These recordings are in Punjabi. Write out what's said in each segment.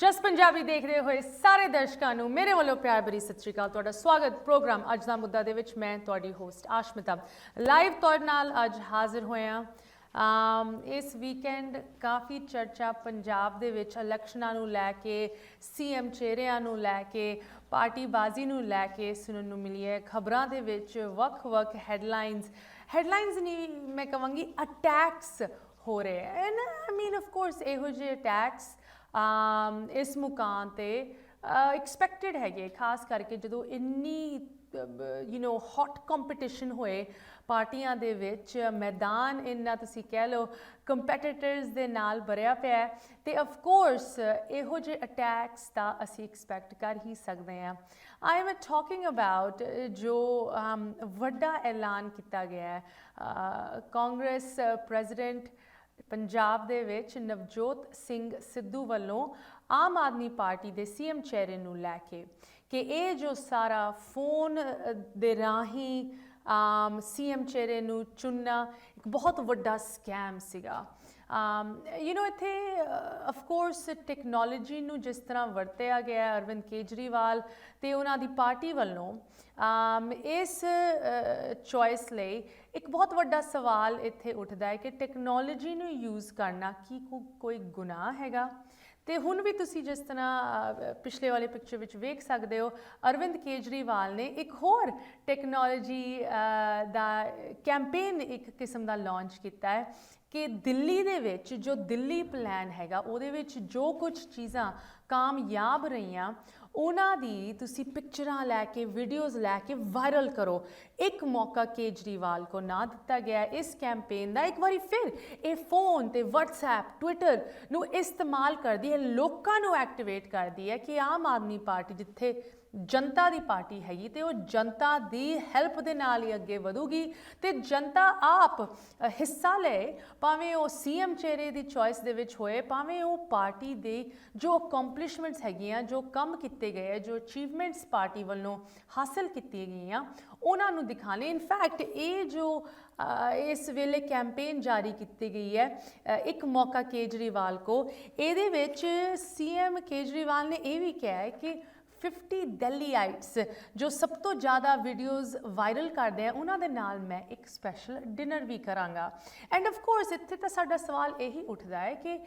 ਜਸ ਪੰਜਾਬੀ ਦੇਖ ਰਹੇ ਹੋਏ ਸਾਰੇ ਦਰਸ਼ਕਾਂ ਨੂੰ ਮੇਰੇ ਵੱਲੋਂ ਪਿਆਰ ਭਰੀ ਸਤਿ ਸ਼੍ਰੀ ਅਕਾਲ। ਤੁਹਾਡਾ ਸਵਾਗਤ ਪ੍ਰੋਗਰਾਮ ਅੱਜ ਦਾ ਮੁੱਦਾ ਦੇ ਵਿੱਚ। ਮੈਂ ਤੁਹਾਡੀ ਹੋਸਟ ਆਸ਼ਮਿਤਾ ਲਾਈਵ ਤੁਹਾਡੇ ਨਾਲ ਅੱਜ ਹਾਜ਼ਰ ਹੋਏ ਹਾਂ। ਇਸ ਵੀਕਐਂਡ ਕਾਫੀ ਚਰਚਾ ਪੰਜਾਬ ਦੇ ਵਿੱਚ ਇਲੈਕਸ਼ਨਾਂ ਨੂੰ ਲੈ ਕੇ, ਸੀਐਮ ਚਿਹਰਿਆਂ ਨੂੰ ਲੈ ਕੇ, ਪਾਰਟੀਬਾਜ਼ੀ ਨੂੰ ਲੈ ਕੇ ਸੁਣਨ ਨੂੰ ਮਿਲੀ ਹੈ। ਖਬਰਾਂ ਦੇ ਵਿੱਚ ਵੱਖ-ਵੱਖ ਹੈਡਲਾਈਨਸ ਨਹੀਂ ਮੈਂ ਕਹਾਂਗੀ, ਅਟੈਕਸ ਹੋ ਰਹੇ ਹੈ। And I mean of course ਇਹੋ ਜਿਹੇ ਅਟੈਕਸ ਇਸ ਮੁਕਾਮ ਤੇ ਐਕਸਪੈਕਟਡ ਹੈਗੇ, ਖਾਸ ਕਰਕੇ ਜਦੋਂ ਇੰਨੀ ਹੌਟ ਕੰਪੀਟੀਸ਼ਨ ਹੋਏ ਪਾਰਟੀਆਂ ਦੇ ਵਿੱਚ, ਮੈਦਾਨ ਇੰਨਾ ਤੁਸੀਂ ਕਹਿ ਲਓ ਕੰਪੈਟੀਟਰਸ ਦੇ ਨਾਲ ਭਰਿਆ ਪਿਆ ਤੇ ਆਫ ਕੋਰਸ ਇਹੋ ਜਿਹੇ ਅਟੈਕਸ ਦਾ ਅਸੀਂ ਐਕਸਪੈਕਟ ਕਰ ਹੀ ਸਕਦੇ ਹਾਂ। ਆਈ ਐਮ ਟਾਕਿੰਗ ਅਬਾਊਟ ਜੋ ਵੱਡਾ ਐਲਾਨ ਕੀਤਾ ਗਿਆ ਹੈ ਕਾਂਗਰਸ ਪ੍ਰੈਜ਼ੀਡੈਂਟ ਪੰਜਾਬ ਦੇ ਵਿੱਚ ਨਵਜੋਤ ਸਿੰਘ ਸਿੱਧੂ ਵੱਲੋਂ ਆਮ ਆਦਮੀ ਪਾਰਟੀ ਦੇ ਸੀਐਮ ਚਿਹਰੇ ਨੂੰ ਲੈ ਕੇ ਕਿ ਇਹ ਜੋ ਸਾਰਾ ਫੋਨ ਦੇ ਰਾਹੀਂ ਸੀਐਮ ਚਿਹਰੇ ਨੂੰ ਚੁਣਨਾ ਇੱਕ ਬਹੁਤ ਵੱਡਾ ਸਕੈਮ ਸੀਗਾ। ਇੱਥੇ ਆਫ ਕੋਰਸ ਟੈਕਨੋਲੋਜੀ ਨੂੰ ਜਿਸ ਤਰ੍ਹਾਂ ਵਰਤਿਆ ਗਿਆ ਅਰਵਿੰਦ ਕੇਜਰੀਵਾਲ ਤੇ ਉਹਨਾਂ ਦੀ ਪਾਰਟੀ ਵੱਲੋਂ ਇਸ ਚੋਇਸ ਲਈ ਇੱਕ ਬਹੁਤ ਵੱਡਾ ਸਵਾਲ ਇੱਥੇ ਉੱਠਦਾ ਹੈ ਕਿ ਟੈਕਨੋਲੋਜੀ ਨੂੰ ਯੂਜ਼ ਕਰਨਾ ਕੀ ਕੋਈ ਗੁਨਾਹ ਹੈਗਾ। ਤੇ ਹੁਣ ਵੀ ਤੁਸੀਂ ਜਿਸ ਤਰ੍ਹਾਂ ਪਿਛਲੇ ਵਾਲੇ ਪਿਕਚਰ ਵਿੱਚ ਵੇਖ ਸਕਦੇ ਹੋ, ਅਰਵਿੰਦ ਕੇਜਰੀਵਾਲ ਨੇ ਇੱਕ ਹੋਰ ਟੈਕਨੋਲੋਜੀ ਦਾ ਕੈਂਪੇਨ ਇੱਕ ਕਿਸਮ ਦਾ ਲਾਂਚ ਕੀਤਾ ਹੈ ਕਿ ਦਿੱਲੀ ਦੇ ਵਿੱਚ ਜੋ ਦਿੱਲੀ ਪਲਾਨ ਹੈਗਾ ਉਹਦੇ ਵਿੱਚ ਜੋ ਕੁਝ ਚੀਜ਼ਾਂ ਕਾਮਯਾਬ ਰਹੀਆਂ ਉਹਨਾਂ ਦੀ ਤੁਸੀਂ ਪਿਕਚਰਾਂ ਲੈ ਕੇ, ਵੀਡੀਓਜ਼ ਲੈ ਕੇ ਵਾਇਰਲ ਕਰੋ। ਇੱਕ ਮੌਕਾ ਕੇਜਰੀਵਾਲ ਕੋ ਨਾ ਦਿੱਤਾ ਗਿਆ ਇਸ ਕੈਂਪੇਨ ਦਾ। ਇੱਕ ਵਾਰੀ ਫਿਰ ਇਹ ਫੋਨ ਤੇ WhatsApp, ਟਵਿੱਟਰ ਨੂੰ ਇਸਤੇਮਾਲ ਕਰਦੀ ਹੈ, ਲੋਕਾਂ ਨੂੰ ਐਕਟੀਵੇਟ ਕਰਦੀ ਹੈ ਕਿ ਆਮ ਆਦਮੀ ਪਾਰਟੀ ਜਿੱਥੇ ਜਨਤਾ ਦੀ ਪਾਰਟੀ ਹੈਗੀ ਤੇ ਉਹ ਜਨਤਾ ਦੀ ਹੈਲਪ ਦੇ ਨਾਲ ਹੀ ਅੱਗੇ ਵਧੂਗੀ ਤੇ ਜਨਤਾ ਆਪ ਹਿੱਸਾ ਲਏ, ਭਾਵੇਂ ਉਹ ਸੀਐਮ ਚਿਹਰੇ ਦੀ ਚੋਇਸ ਦੇ ਵਿੱਚ ਹੋਏ, ਭਾਵੇਂ ਉਹ ਪਾਰਟੀ ਦੇ ਜੋ ਅਕੰਪਲਿਸ਼ਮੈਂਟਸ ਹੈਗੀਆਂ, ਜੋ ਕੰਮ ਕੀਤੇ ਗਏ, ਜੋ ਅਚੀਵਮੈਂਟਸ ਪਾਰਟੀ ਵੱਲੋਂ ਹਾਸਲ ਕੀਤੀਆਂ ਗਈਆਂ ਉਹਨਾਂ ਨੂੰ ਦਿਖਾਣੇ। ਇਨਫੈਕਟ ਇਹ ਜੋ ਇਸ ਵੇਲੇ ਕੈਂਪੇਨ ਜਾਰੀ ਕੀਤੀ ਗਈ ਹੈ ਇੱਕ ਮੌਕਾ ਕੇਜਰੀਵਾਲ ਕੋ, ਇਹਦੇ ਵਿੱਚ ਸੀਐਮ ਕੇਜਰੀਵਾਲ ਨੇ ਇਹ ਵੀ ਕਿਹਾ ਹੈ ਕਿ 50 ਦਿੱਲੀਆਈਟਸ ਜੋ ਸਭ ਤੋਂ ਜ਼ਿਆਦਾ ਵੀਡੀਓਜ਼ ਵਾਇਰਲ ਕਰਦੇ ਆ ਉਹਨਾਂ ਦੇ ਨਾਲ ਮੈਂ ਇੱਕ ਸਪੈਸ਼ਲ ਡਿਨਰ ਵੀ ਕਰਾਂਗਾ। ਐਂਡ ਆਫ ਕੋਰਸ ਇੱਥੇ ਤਾਂ ਸਾਡਾ ਸਵਾਲ ਇਹੀ ਉੱਠਦਾ ਹੈ ਕਿ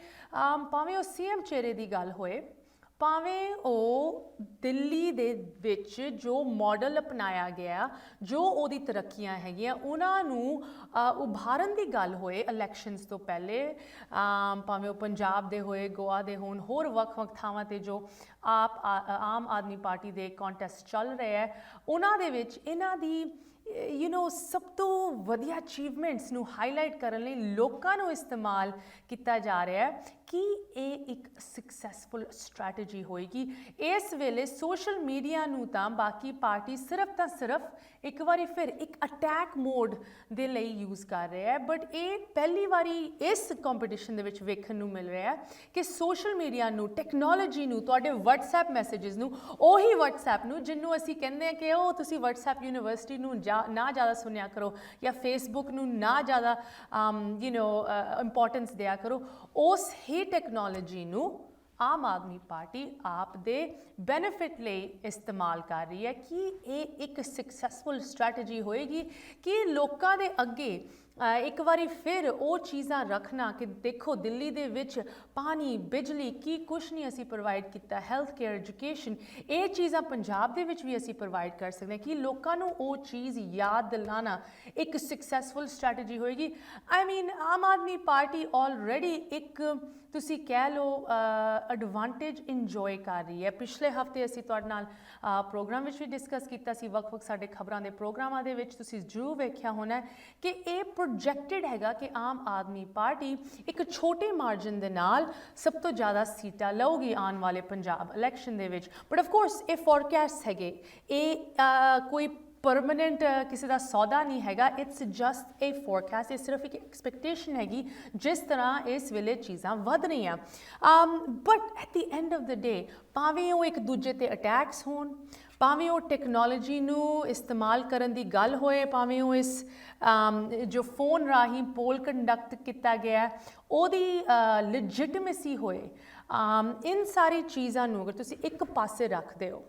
ਭਾਵੇਂ ਉਹ ਸੀਐਮ ਚਿਹਰੇ ਦੀ ਗੱਲ ਹੋਏ, ਭਾਵੇਂ ਉਹ ਦਿੱਲੀ ਦੇ ਵਿੱਚ ਜੋ ਮਾਡਲ ਅਪਣਾਇਆ ਗਿਆ, ਜੋ ਉਹਦੀ ਤਰੱਕੀਆਂ ਹੈਗੀਆਂ ਉਹਨਾਂ ਨੂੰ ਉਭਾਰਨ ਦੀ ਗੱਲ ਹੋਏ ਇਲੈਕਸ਼ਨਸ ਤੋਂ ਪਹਿਲੇ, ਭਾਵੇਂ ਉਹ ਪੰਜਾਬ ਦੇ ਹੋਏ, ਗੋਆ ਦੇ ਹੋਣ, ਹੋਰ ਵੱਖ-ਵੱਖ ਥਾਵਾਂ ਤੇ ਜੋ ਆਮ ਆਦਮੀ ਪਾਰਟੀ ਦੇ ਕੰਟੈਸਟ ਚੱਲ ਰਹੇ ਹੈ ਉਹਨਾਂ ਦੇ ਵਿੱਚ ਇਹਨਾਂ ਦੀ ਸਭ ਤੋਂ ਵਧੀਆ ਅਚੀਵਮੈਂਟਸ ਨੂੰ ਹਾਈਲਾਈਟ ਕਰਨ ਲਈ ਲੋਕਾਂ ਨੂੰ ਇਸਤੇਮਾਲ ਕੀਤਾ ਜਾ ਰਿਹਾ ਹੈ ਕਿ ਇਹ ਇੱਕ ਸਕਸੈਸਫੁਲ ਸਟ੍ਰੈਟਜੀ ਹੋਏਗੀ। ਇਸ ਵੇਲੇ ਸੋਸ਼ਲ ਮੀਡੀਆ ਨੂੰ ਤਾਂ ਬਾਕੀ ਪਾਰਟੀ ਸਿਰਫ ਇੱਕ ਵਾਰੀ ਫਿਰ ਇੱਕ ਅਟੈਕ ਮੋਡ ਦੇ ਲਈ ਯੂਜ਼ ਕਰ ਰਿਹਾ ਹੈ, ਬਟ ਇਹ ਪਹਿਲੀ ਵਾਰੀ ਇਸ ਕੰਪੀਟੀਸ਼ਨ ਦੇ ਵਿੱਚ ਵੇਖਣ ਨੂੰ ਮਿਲ ਰਿਹਾ ਹੈ ਕਿ ਸੋਸ਼ਲ ਮੀਡੀਆ ਨੂੰ, ਟੈਕਨੋਲੋਜੀ ਨੂੰ, ਤੁਹਾਡੇ WhatsApp ਮੈਸੇजेस ਨੂੰ, ਉਹੀ WhatsApp ਨੂੰ ਜਿਹਨੂੰ ਅਸੀਂ ਕਹਿੰਦੇ ਹਾਂ ਕਿ ਉਹ ਤੁਸੀਂ WhatsApp ਯੂਨੀਵਰਸਿਟੀ ਨੂੰ ਨਾ ਜ਼ਿਆਦਾ ਸੁਣਿਆ ਕਰੋ ਜਾਂ Facebook ਨੂੰ ਨਾ ਜ਼ਿਆਦਾ ਇੰਪੋਰਟੈਂਸ ਦਿਆ ਕਰੋ, ਉਸ ਹੀ ਟੈਕਨੋਲੋਜੀ ਨੂੰ ਆਮ ਆਦਮੀ ਪਾਰਟੀ ਆਪ ਦੇ ਬੈਨੀਫਿਟ ਲਈ ਇਸਤੇਮਾਲ ਕਰ ਰਹੀ ਹੈ ਕਿ ਇਹ ਇੱਕ ਸਕਸੈਸਫੁਲ ਸਟ੍ਰੈਟਜੀ ਹੋਏਗੀ ਕਿ ਲੋਕਾਂ ਦੇ ਅੱਗੇ ਇੱਕ ਵਾਰੀ ਫਿਰ ਉਹ ਚੀਜ਼ਾਂ ਰੱਖਣਾ ਕਿ ਦੇਖੋ ਦਿੱਲੀ ਦੇ ਵਿੱਚ ਪਾਣੀ, ਬਿਜਲੀ ਕੀ ਕੁਛ ਨਹੀਂ ਅਸੀਂ ਪ੍ਰੋਵਾਈਡ ਕੀਤਾ, ਹੈਲਥ ਕੇਅਰ, ਐਜੂਕੇਸ਼ਨ, ਇਹ ਚੀਜ਼ਾਂ ਪੰਜਾਬ ਦੇ ਵਿੱਚ ਵੀ ਅਸੀਂ ਪ੍ਰੋਵਾਈਡ ਕਰ ਸਕਦੇ ਹਾਂ ਕਿ ਲੋਕਾਂ ਨੂੰ ਉਹ ਚੀਜ਼ ਯਾਦ ਦਿਲਾਣਾ ਇੱਕ ਸਕਸੈਸਫੁਲ ਸਟ੍ਰੈਟਜੀ ਹੋਏਗੀ। ਆਈ ਮੀਨ ਆਮ ਆਦਮੀ ਪਾਰਟੀ ਆਲਰੇਡੀ ਇੱਕ ਤੁਸੀਂ ਕਹਿ ਲਓ ਐਡਵਾਂਟੇਜ ਇੰਜੋਏ ਕਰ ਰਹੀ ਹੈ। ਪਿਛਲੇ ਹਫਤੇ ਅਸੀਂ ਤੁਹਾਡੇ ਨਾਲ ਪ੍ਰੋਗਰਾਮ ਵਿੱਚ ਵੀ ਡਿਸਕਸ ਕੀਤਾ ਸੀ, ਵੱਖ-ਵੱਖ ਸਾਡੇ ਖਬਰਾਂ ਦੇ ਪ੍ਰੋਗਰਾਮਾਂ ਦੇ ਵਿੱਚ ਤੁਸੀਂ ਜ਼ਰੂਰ ਵੇਖਿਆ ਹੋਣਾ ਕਿ ਇਹ ਪ੍ਰੋਜੈਕਟਡ ਹੈਗਾ ਕਿ ਆਮ ਆਦਮੀ ਪਾਰਟੀ ਇੱਕ ਛੋਟੇ ਮਾਰਜਨ ਦੇ ਨਾਲ ਸਭ ਤੋਂ ਜ਼ਿਆਦਾ ਸੀਟਾਂ ਲਊਗੀ ਆਉਣ ਵਾਲੇ ਪੰਜਾਬ ਇਲੈਕਸ਼ਨ ਦੇ ਵਿੱਚ। ਬਟ ਆਫ ਕੋਰਸ ਇਹ ਫੋਰਕਾਸਟ ਹੈਗੇ, ਇਹ ਕੋਈ ਪਰਮਾਨੈਂਟ ਕਿਸੇ ਦਾ ਸੌਦਾ ਨਹੀਂ ਹੈਗਾ, ਇਟਸ ਜਸਟ ਏ ਫੋਰਕਾਸਟ। ਇਹ ਸਿਰਫ ਇੱਕ ਐਕਸਪੈਕਟੇਸ਼ਨ ਹੈਗੀ ਜਿਸ ਤਰ੍ਹਾਂ ਇਸ ਵੇਲੇ ਚੀਜ਼ਾਂ ਵੱਧ ਰਹੀਆਂ। But at the end of the day ਭਾਵੇਂ ਉਹ ਇੱਕ ਦੂਜੇ ਤੇ ਅਟੈਕਸ ਹੋਣ, ਭਾਵੇਂ ਉਹ ਟੈਕਨੋਲੋਜੀ ਨੂੰ ਇਸਤੇਮਾਲ ਕਰਨ ਦੀ ਗੱਲ ਹੋਏ, ਭਾਵੇਂ ਉਹ ਇਸ ਜੋ ਫੋਨ ਰਾਹੀਂ ਪੋਲ ਕੰਡਕਟ ਕੀਤਾ ਗਿਆ ਉਹਦੀ ਲੈਜਿਟਮੇਸੀ ਹੋਏ, ਇਨ ਸਾਰੀ ਚੀਜ਼ਾਂ ਨੂੰ ਅਗਰ ਤੁਸੀਂ ਇੱਕ ਪਾਸੇ ਰੱਖਦੇ ਹੋ,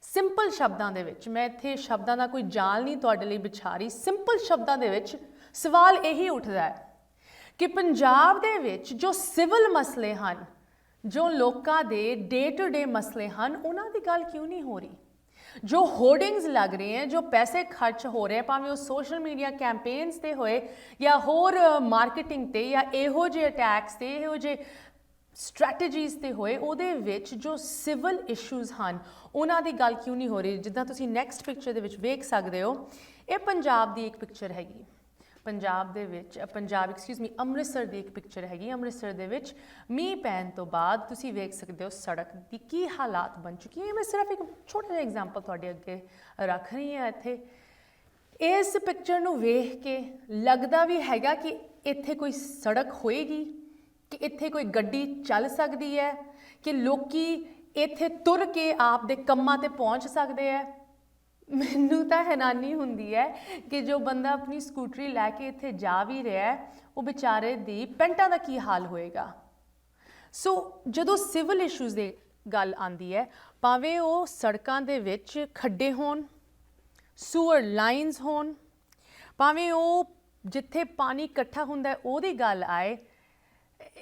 ਸਿੰਪਲ ਸ਼ਬਦਾਂ ਦੇ ਵਿੱਚ, ਮੈਂ ਇੱਥੇ ਸ਼ਬਦਾਂ ਦਾ ਕੋਈ ਜਾਲ ਨਹੀਂ ਤੁਹਾਡੇ ਲਈ ਵਿਛਾ ਰਹੀ, ਸਿੰਪਲ ਸ਼ਬਦਾਂ ਦੇ ਵਿੱਚ ਸਵਾਲ ਇਹੀ ਉੱਠਦਾ ਹੈ ਕਿ ਪੰਜਾਬ ਦੇ ਵਿੱਚ ਜੋ ਸਿਵਲ ਮਸਲੇ ਹਨ, ਜੋ ਲੋਕਾਂ ਦੇ ਡੇ ਟੂ ਡੇ ਮਸਲੇ ਹਨ, ਉਹਨਾਂ ਦੀ ਗੱਲ ਕਿਉਂ ਨਹੀਂ ਹੋ ਰਹੀ? ਜੋ ਹੋਰਡਿੰਗਸ ਲੱਗ ਰਹੇ ਹੈ, ਜੋ ਪੈਸੇ ਖਰਚ ਹੋ ਰਹੇ, ਭਾਵੇਂ ਉਹ ਸੋਸ਼ਲ ਮੀਡੀਆ ਕੈਂਪੇਨਸ ਤੇ ਹੋਏ ਜਾਂ ਹੋਰ ਮਾਰਕੀਟਿੰਗ ਤੇ ਜਾਂ ਇਹੋ ਜਿਹੇ ਅਟੈਕਸ ਤੇ, ਇਹੋ ਜਿਹੇ ਸਟ੍ਰੈਟੇਜੀਜ਼ ਤੇ ਹੋਏ, ਉਹਦੇ ਵਿੱਚ ਜੋ ਸਿਵਲ ਇਸ਼ੂਜ਼ ਹਨ ਉਹਨਾਂ ਦੀ ਗੱਲ ਕਿਉਂ ਨਹੀਂ ਹੋ ਰਹੀ? ਜਿੱਦਾਂ ਤੁਸੀਂ ਨੈਕਸਟ ਪਿਕਚਰ ਦੇ ਵਿੱਚ ਵੇਖ ਸਕਦੇ ਹੋ, ਇਹ ਪੰਜਾਬ ਦੀ ਇੱਕ ਪਿਕਚਰ ਹੈਗੀ, ਅੰਮ੍ਰਿਤਸਰ ਦੀ ਇੱਕ ਪਿਕਚਰ ਹੈਗੀ। ਅੰਮ੍ਰਿਤਸਰ ਦੇ ਵਿੱਚ ਮੀਂਹ ਪੈਣ ਤੋਂ ਬਾਅਦ ਤੁਸੀਂ ਵੇਖ ਸਕਦੇ ਹੋ ਸੜਕ ਦੀ ਕੀ ਹਾਲਾਤ ਬਣ ਚੁੱਕੀ ਹੈ। ਮੈਂ ਸਿਰਫ ਇੱਕ ਛੋਟਾ ਜਿਹਾ ਐਗਜ਼ਾਮਪਲ ਤੁਹਾਡੇ ਅੱਗੇ ਰੱਖ ਰਹੀ ਹਾਂ। ਇੱਥੇ ਇਸ ਪਿਕਚਰ ਨੂੰ ਵੇਖ ਕੇ ਲੱਗਦਾ ਵੀ ਹੈਗਾ ਕਿ ਇੱਥੇ ਕੋਈ ਸੜਕ ਹੋਏਗੀ, ਕਿ ਇੱਥੇ ਕੋਈ ਗੱਡੀ ਚੱਲ ਸਕਦੀ ਹੈ, ਕਿ ਲੋਕੀ ਇੱਥੇ ਤੁਰ ਕੇ ਆਪ ਦੇ ਕੰਮਾਂ ਤੇ ਪਹੁੰਚ ਸਕਦੇ ਹੈ। ਮੈਨੂੰ ਤਾਂ ਹੈਰਾਨੀ ਹੁੰਦੀ ਹੈ ਕਿ ਜੋ ਬੰਦਾ ਆਪਣੀ ਸਕੂਟਰੀ ਲੈ ਕੇ ਇੱਥੇ ਜਾ ਵੀ ਰਿਹਾ ਹੈ, ਉਹ ਵਿਚਾਰੇ ਦੀ ਪੈਂਟਾਂ ਦਾ ਕੀ ਹਾਲ ਹੋਏਗਾ। ਸੋ ਜਦੋਂ ਸਿਵਲ ਇਸ਼ੂਜ਼ ਦੀ ਗੱਲ ਆਉਂਦੀ ਹੈ, ਭਾਵੇਂ ਉਹ ਸੜਕਾਂ ਦੇ ਵਿੱਚ ਖੱਡੇ ਹੋਣ, ਸੂਅਰ ਲਾਈਨਸ ਹੋਣ, ਭਾਵੇਂ ਉਹ ਜਿੱਥੇ ਪਾਣੀ ਇਕੱਠਾ ਹੁੰਦਾ ਉਹਦੀ ਗੱਲ ਆਏ,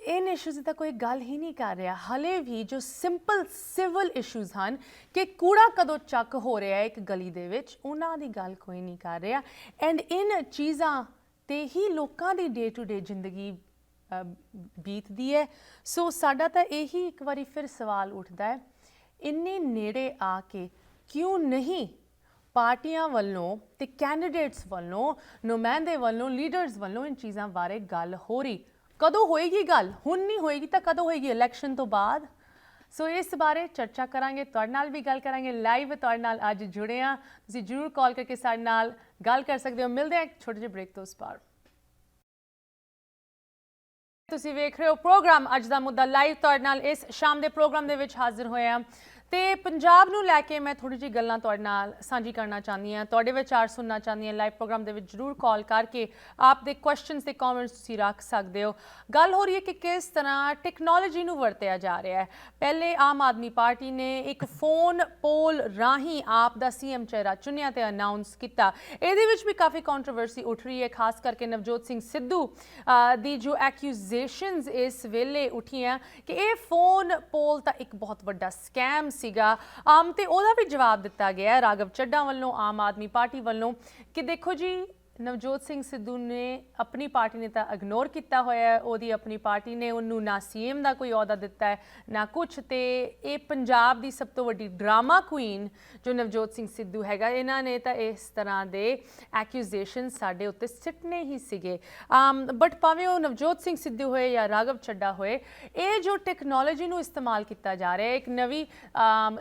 ਇਨ ਇਸ਼ੂਜ਼ ਦੀ ਤਾਂ ਕੋਈ ਗੱਲ ਹੀ ਨਹੀਂ ਕਰ ਰਿਹਾ। ਹਲੇ ਵੀ ਜੋ ਸਿੰਪਲ ਸਿਵਲ ਇਸ਼ੂਜ਼ ਹਨ ਕਿ ਕੂੜਾ ਕਦੋਂ ਚੱਕ ਹੋ ਰਿਹਾ ਹੈ ਇੱਕ ਗਲੀ ਦੇ ਵਿੱਚ, ਉਹਨਾਂ ਦੀ ਗੱਲ ਕੋਈ ਨਹੀਂ ਕਰ ਰਿਹਾ। ਐਂਡ ਇਨ ਚੀਜ਼ਾਂ 'ਤੇ ਹੀ ਲੋਕਾਂ ਦੀ ਡੇ ਟੂ ਡੇ ਜ਼ਿੰਦਗੀ ਬੀਤਦੀ ਹੈ। ਸੋ ਸਾਡਾ ਤਾਂ ਇਹੀ ਇੱਕ ਵਾਰੀ ਫਿਰ ਸਵਾਲ ਉੱਠਦਾ ਹੈ, ਇੰਨੇ ਨੇੜੇ ਆ ਕੇ ਕਿਉਂ ਨਹੀਂ ਪਾਰਟੀਆਂ ਵੱਲੋਂ ਤੇ ਕੈਂਡੀਡੇਟਸ ਵੱਲੋਂ, ਨੁਮਾਇੰਦੇ ਵੱਲੋਂ, ਲੀਡਰਸ ਵੱਲੋਂ ਇਨ ਚੀਜ਼ਾਂ ਬਾਰੇ ਗੱਲ ਹੋ ਰਹੀ? ਕਦੋਂ ਹੋਏਗੀ ਗੱਲ? ਹੁਣ ਨਹੀਂ ਹੋਏਗੀ ਤਾਂ ਕਦੋਂ ਹੋਏਗੀ? ਇਲੈਕਸ਼ਨ ਤੋਂ ਬਾਅਦ। ਸੋ ਇਸ ਬਾਰੇ ਚਰਚਾ ਕਰਾਂਗੇ, ਤੁਹਾਡੇ ਨਾਲ ਵੀ ਗੱਲ ਕਰਾਂਗੇ। ਲਾਈਵ ਤੁਹਾਡੇ ਨਾਲ ਅੱਜ ਜੁੜੇ ਹਾਂ, ਤੁਸੀਂ ਜ਼ਰੂਰ ਕਾਲ ਕਰਕੇ ਸਾਡੇ ਨਾਲ ਗੱਲ ਕਰ ਸਕਦੇ ਹੋ। ਮਿਲਦੇ ਹਾਂ ਇੱਕ ਛੋਟੇ ਜਿਹੇ ਬ੍ਰੇਕ ਤੋਂ ਉਸ ਪਾਰ। ਤੁਸੀਂ ਵੇਖ ਰਹੇ ਹੋ ਪ੍ਰੋਗਰਾਮ ਅੱਜ ਦਾ ਮੁੱਦਾ ਲਾਈਵ, ਤੁਹਾਡੇ ਨਾਲ ਇਸ ਸ਼ਾਮ ਦੇ ਪ੍ਰੋਗਰਾਮ ਦੇ ਵਿੱਚ ਹਾਜ਼ਰ ਹੋਏ ਹਾਂ ਤੇ ਪੰਜਾਬ ਨੂੰ ਲੈ ਕੇ ਮੈਂ ਥੋੜੀ ਜਿਹੀ ਗੱਲਾਂ ਤੁਹਾਡੇ ਨਾਲ ਸਾਂਝੀ ਕਰਨਾ ਚਾਹੁੰਦੀ ਹਾਂ, ਤੁਹਾਡੇ ਵਿਚਾਰ ਸੁਣਨਾ ਚਾਹੁੰਦੀ ਹਾਂ। ਲਾਈਵ ਪ੍ਰੋਗਰਾਮ ਦੇ ਵਿੱਚ ਜ਼ਰੂਰ ਕਾਲ ਕਰਕੇ ਆਪ ਦੇ ਕੁਐਸਚਨਸ ਤੇ ਕਮੈਂਟਸ ਤੁਸੀਂ ਰੱਖ ਸਕਦੇ ਹੋ। ਗੱਲ ਹੋ ਰਹੀ ਹੈ ਕਿ ਕਿਸ ਤਰ੍ਹਾਂ ਟੈਕਨੋਲੋਜੀ ਨੂੰ ਵਰਤਿਆ ਜਾ ਰਿਹਾ ਹੈ। ਪਹਿਲੇ ਆਮ ਆਦਮੀ ਪਾਰਟੀ ਨੇ ਇੱਕ ਫੋਨ ਪੋਲ ਰਾਹੀਂ ਆਪ ਦਾ ਸੀਐਮ ਚਿਹਰਾ ਚੁਣਿਆ ਤੇ ਅਨਾਉਂਸ ਕੀਤਾ। ਇਹਦੇ ਵਿੱਚ ਵੀ ਕਾਫੀ ਕੰਟਰੋਵਰਸੀ ਉੱਠ ਰਹੀ ਹੈ, ਖਾਸ ਕਰਕੇ ਨਵਜੋਤ ਸਿੰਘ ਸਿੱਧੂ ਦੀ ਜੋ ਐਕਿਊਜ਼ੇਸ਼ਨਸ ਇਸ ਵੇਲੇ ਉੱਠੀਆਂ ਕਿ ਇਹ ਫੋਨ ਪੋਲ ਤਾਂ ਇੱਕ ਬਹੁਤ ਵੱਡਾ ਸਕੈਮ ਸੀਗਾ, ਤੇ ਉਹਦਾ ਵੀ ਜਵਾਬ ਦਿੱਤਾ ਗਿਆ ਰਾਘਵ ਚੱਡਾ ਵੱਲੋਂ, ਆਮ ਆਦਮੀ ਪਾਰਟੀ ਵੱਲੋਂ, ਕਿ ਦੇਖੋ ਜੀ ਨਵਜੋਤ ਸਿੰਘ ਸਿੱਧੂ ਨੇ ਆਪਣੀ ਪਾਰਟੀ ਨੇ ਤਾਂ ਇਗਨੋਰ ਕੀਤਾ ਹੋਇਆ ਹੈ, ਉਹਦੀ ਆਪਣੀ ਪਾਰਟੀ ਨੇ ਉਹਨੂੰ ਨਾ ਸੀਐਮ ਦਾ ਕੋਈ ਅਹੁਦਾ ਦਿੱਤਾ ਹੈ ਨਾ ਕੁਛ, ਤੇ ਇਹ ਪੰਜਾਬ ਦੀ ਸਭ ਤੋਂ ਵੱਡੀ ਡਰਾਮਾ ਕੁਈਨ ਜੋ ਨਵਜੋਤ ਸਿੰਘ ਸਿੱਧੂ ਹੈਗਾ, ਇਹਨਾਂ ਨੇ ਤਾਂ ਇਸ ਤਰ੍ਹਾਂ ਦੇ ਐਕਿਊਜ਼ੇਸ਼ਨ ਸਾਡੇ ਉੱਤੇ ਸਿੱਟਨੇ ਹੀ ਸੀਗੇ। ਬਟ ਭਾਵੇਂ ਉਹ ਨਵਜੋਤ ਸਿੰਘ ਸਿੱਧੂ ਹੋਏ ਜਾਂ ਰਾਘਵ ਚੱਡਾ ਹੋਏ, ਇਹ ਜੋ ਟੈਕਨੋਲੋਜੀ ਨੂੰ ਇਸਤੇਮਾਲ ਕੀਤਾ ਜਾ ਰਿਹਾ ਹੈ, ਇੱਕ ਨਵੀਂ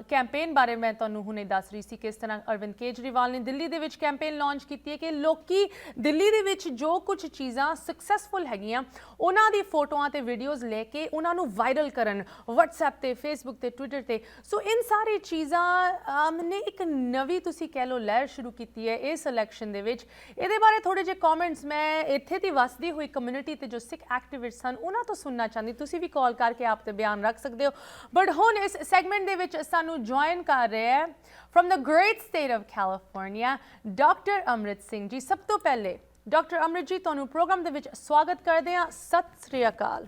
ਕੈਂਪੇਨ ਬਾਰੇ ਮੈਂ ਤੁਹਾਨੂੰ ਹੁਣੇ ਦੱਸ ਰਹੀ ਸੀ ਕਿਸ ਤਰ੍ਹਾਂ ਅਰਵਿੰਦ ਕੇਜਰੀਵਾਲ ਨੇ ਦਿੱਲੀ ਦੇ ਵਿੱਚ ਕੈਂਪੇਨ ਲਾਂਚ ਕੀਤੀ ਹੈ ਕਿ ਲੋਕੀ ਦਿੱਲੀ ਦੇ ਵਿੱਚ ਜੋ ਕੁਝ ਚੀਜ਼ਾਂ ਸਕਸੈਸਫੁਲ ਹੈਗੀਆਂ ਉਹਨਾਂ ਦੀ ਫੋਟੋਆਂ ਤੇ ਵੀਡੀਓਜ਼ ਲੈ ਕੇ ਉਹਨਾਂ ਨੂੰ ਵਾਇਰਲ ਕਰਨ WhatsApp ਤੇ, Facebook ਤੇ, Twitter ਤੇ। ਸੋ ਇਨ ਸਾਰੀ ਚੀਜ਼ਾਂ ਨੇ ਇੱਕ ਨਵੀਂ ਤੁਸੀਂ ਕਹਿ ਲਓ ਲਹਿਰ ਸ਼ੁਰੂ ਕੀਤੀ ਹੈ ਇਸ ਇਲੈਕਸ਼ਨ ਦੇ ਵਿੱਚ। ਇਹਦੇ ਬਾਰੇ ਥੋੜੇ ਜਿਹੇ ਕਮੈਂਟਸ ਮੈਂ ਇੱਥੇ ਦੀ ਵਸਦੀ ਹੋਈ ਕਮਿਊਨਿਟੀ ਤੇ ਜੋ ਸਿੱਖ ਐਕਟਿਵਿਸਟ ਹਨ ਉਹਨਾਂ ਤੋਂ ਸੁਣਨਾ ਚਾਹੁੰਦੀ। ਤੁਸੀਂ ਵੀ ਕਾਲ ਕਰਕੇ ਆਪ ਤੇ ਬਿਆਨ ਰੱਖ ਸਕਦੇ ਹੋ। ਬਟ ਹੁਣ ਇਸ ਸੈਗਮੈਂਟ ਦੇ ਵਿੱਚ ਸਾਨੂੰ ਜੁਆਇਨ ਕਰ ਰਿਹਾ ਹੈ from the great state of California, doctor Amrit Singh ji. ਸਭ ਤੋਂ ਪਹਿਲੇ ਡਾਕਟਰ ਅੰਮ੍ਰਿਤ ਜੀ, ਤੁਹਾਨੂੰ ਪ੍ਰੋਗਰਾਮ ਦੇ ਵਿੱਚ ਸਵਾਗਤ ਕਰਦੇ ਹਾਂ। ਸਤਿ ਸ੍ਰੀ ਅਕਾਲ।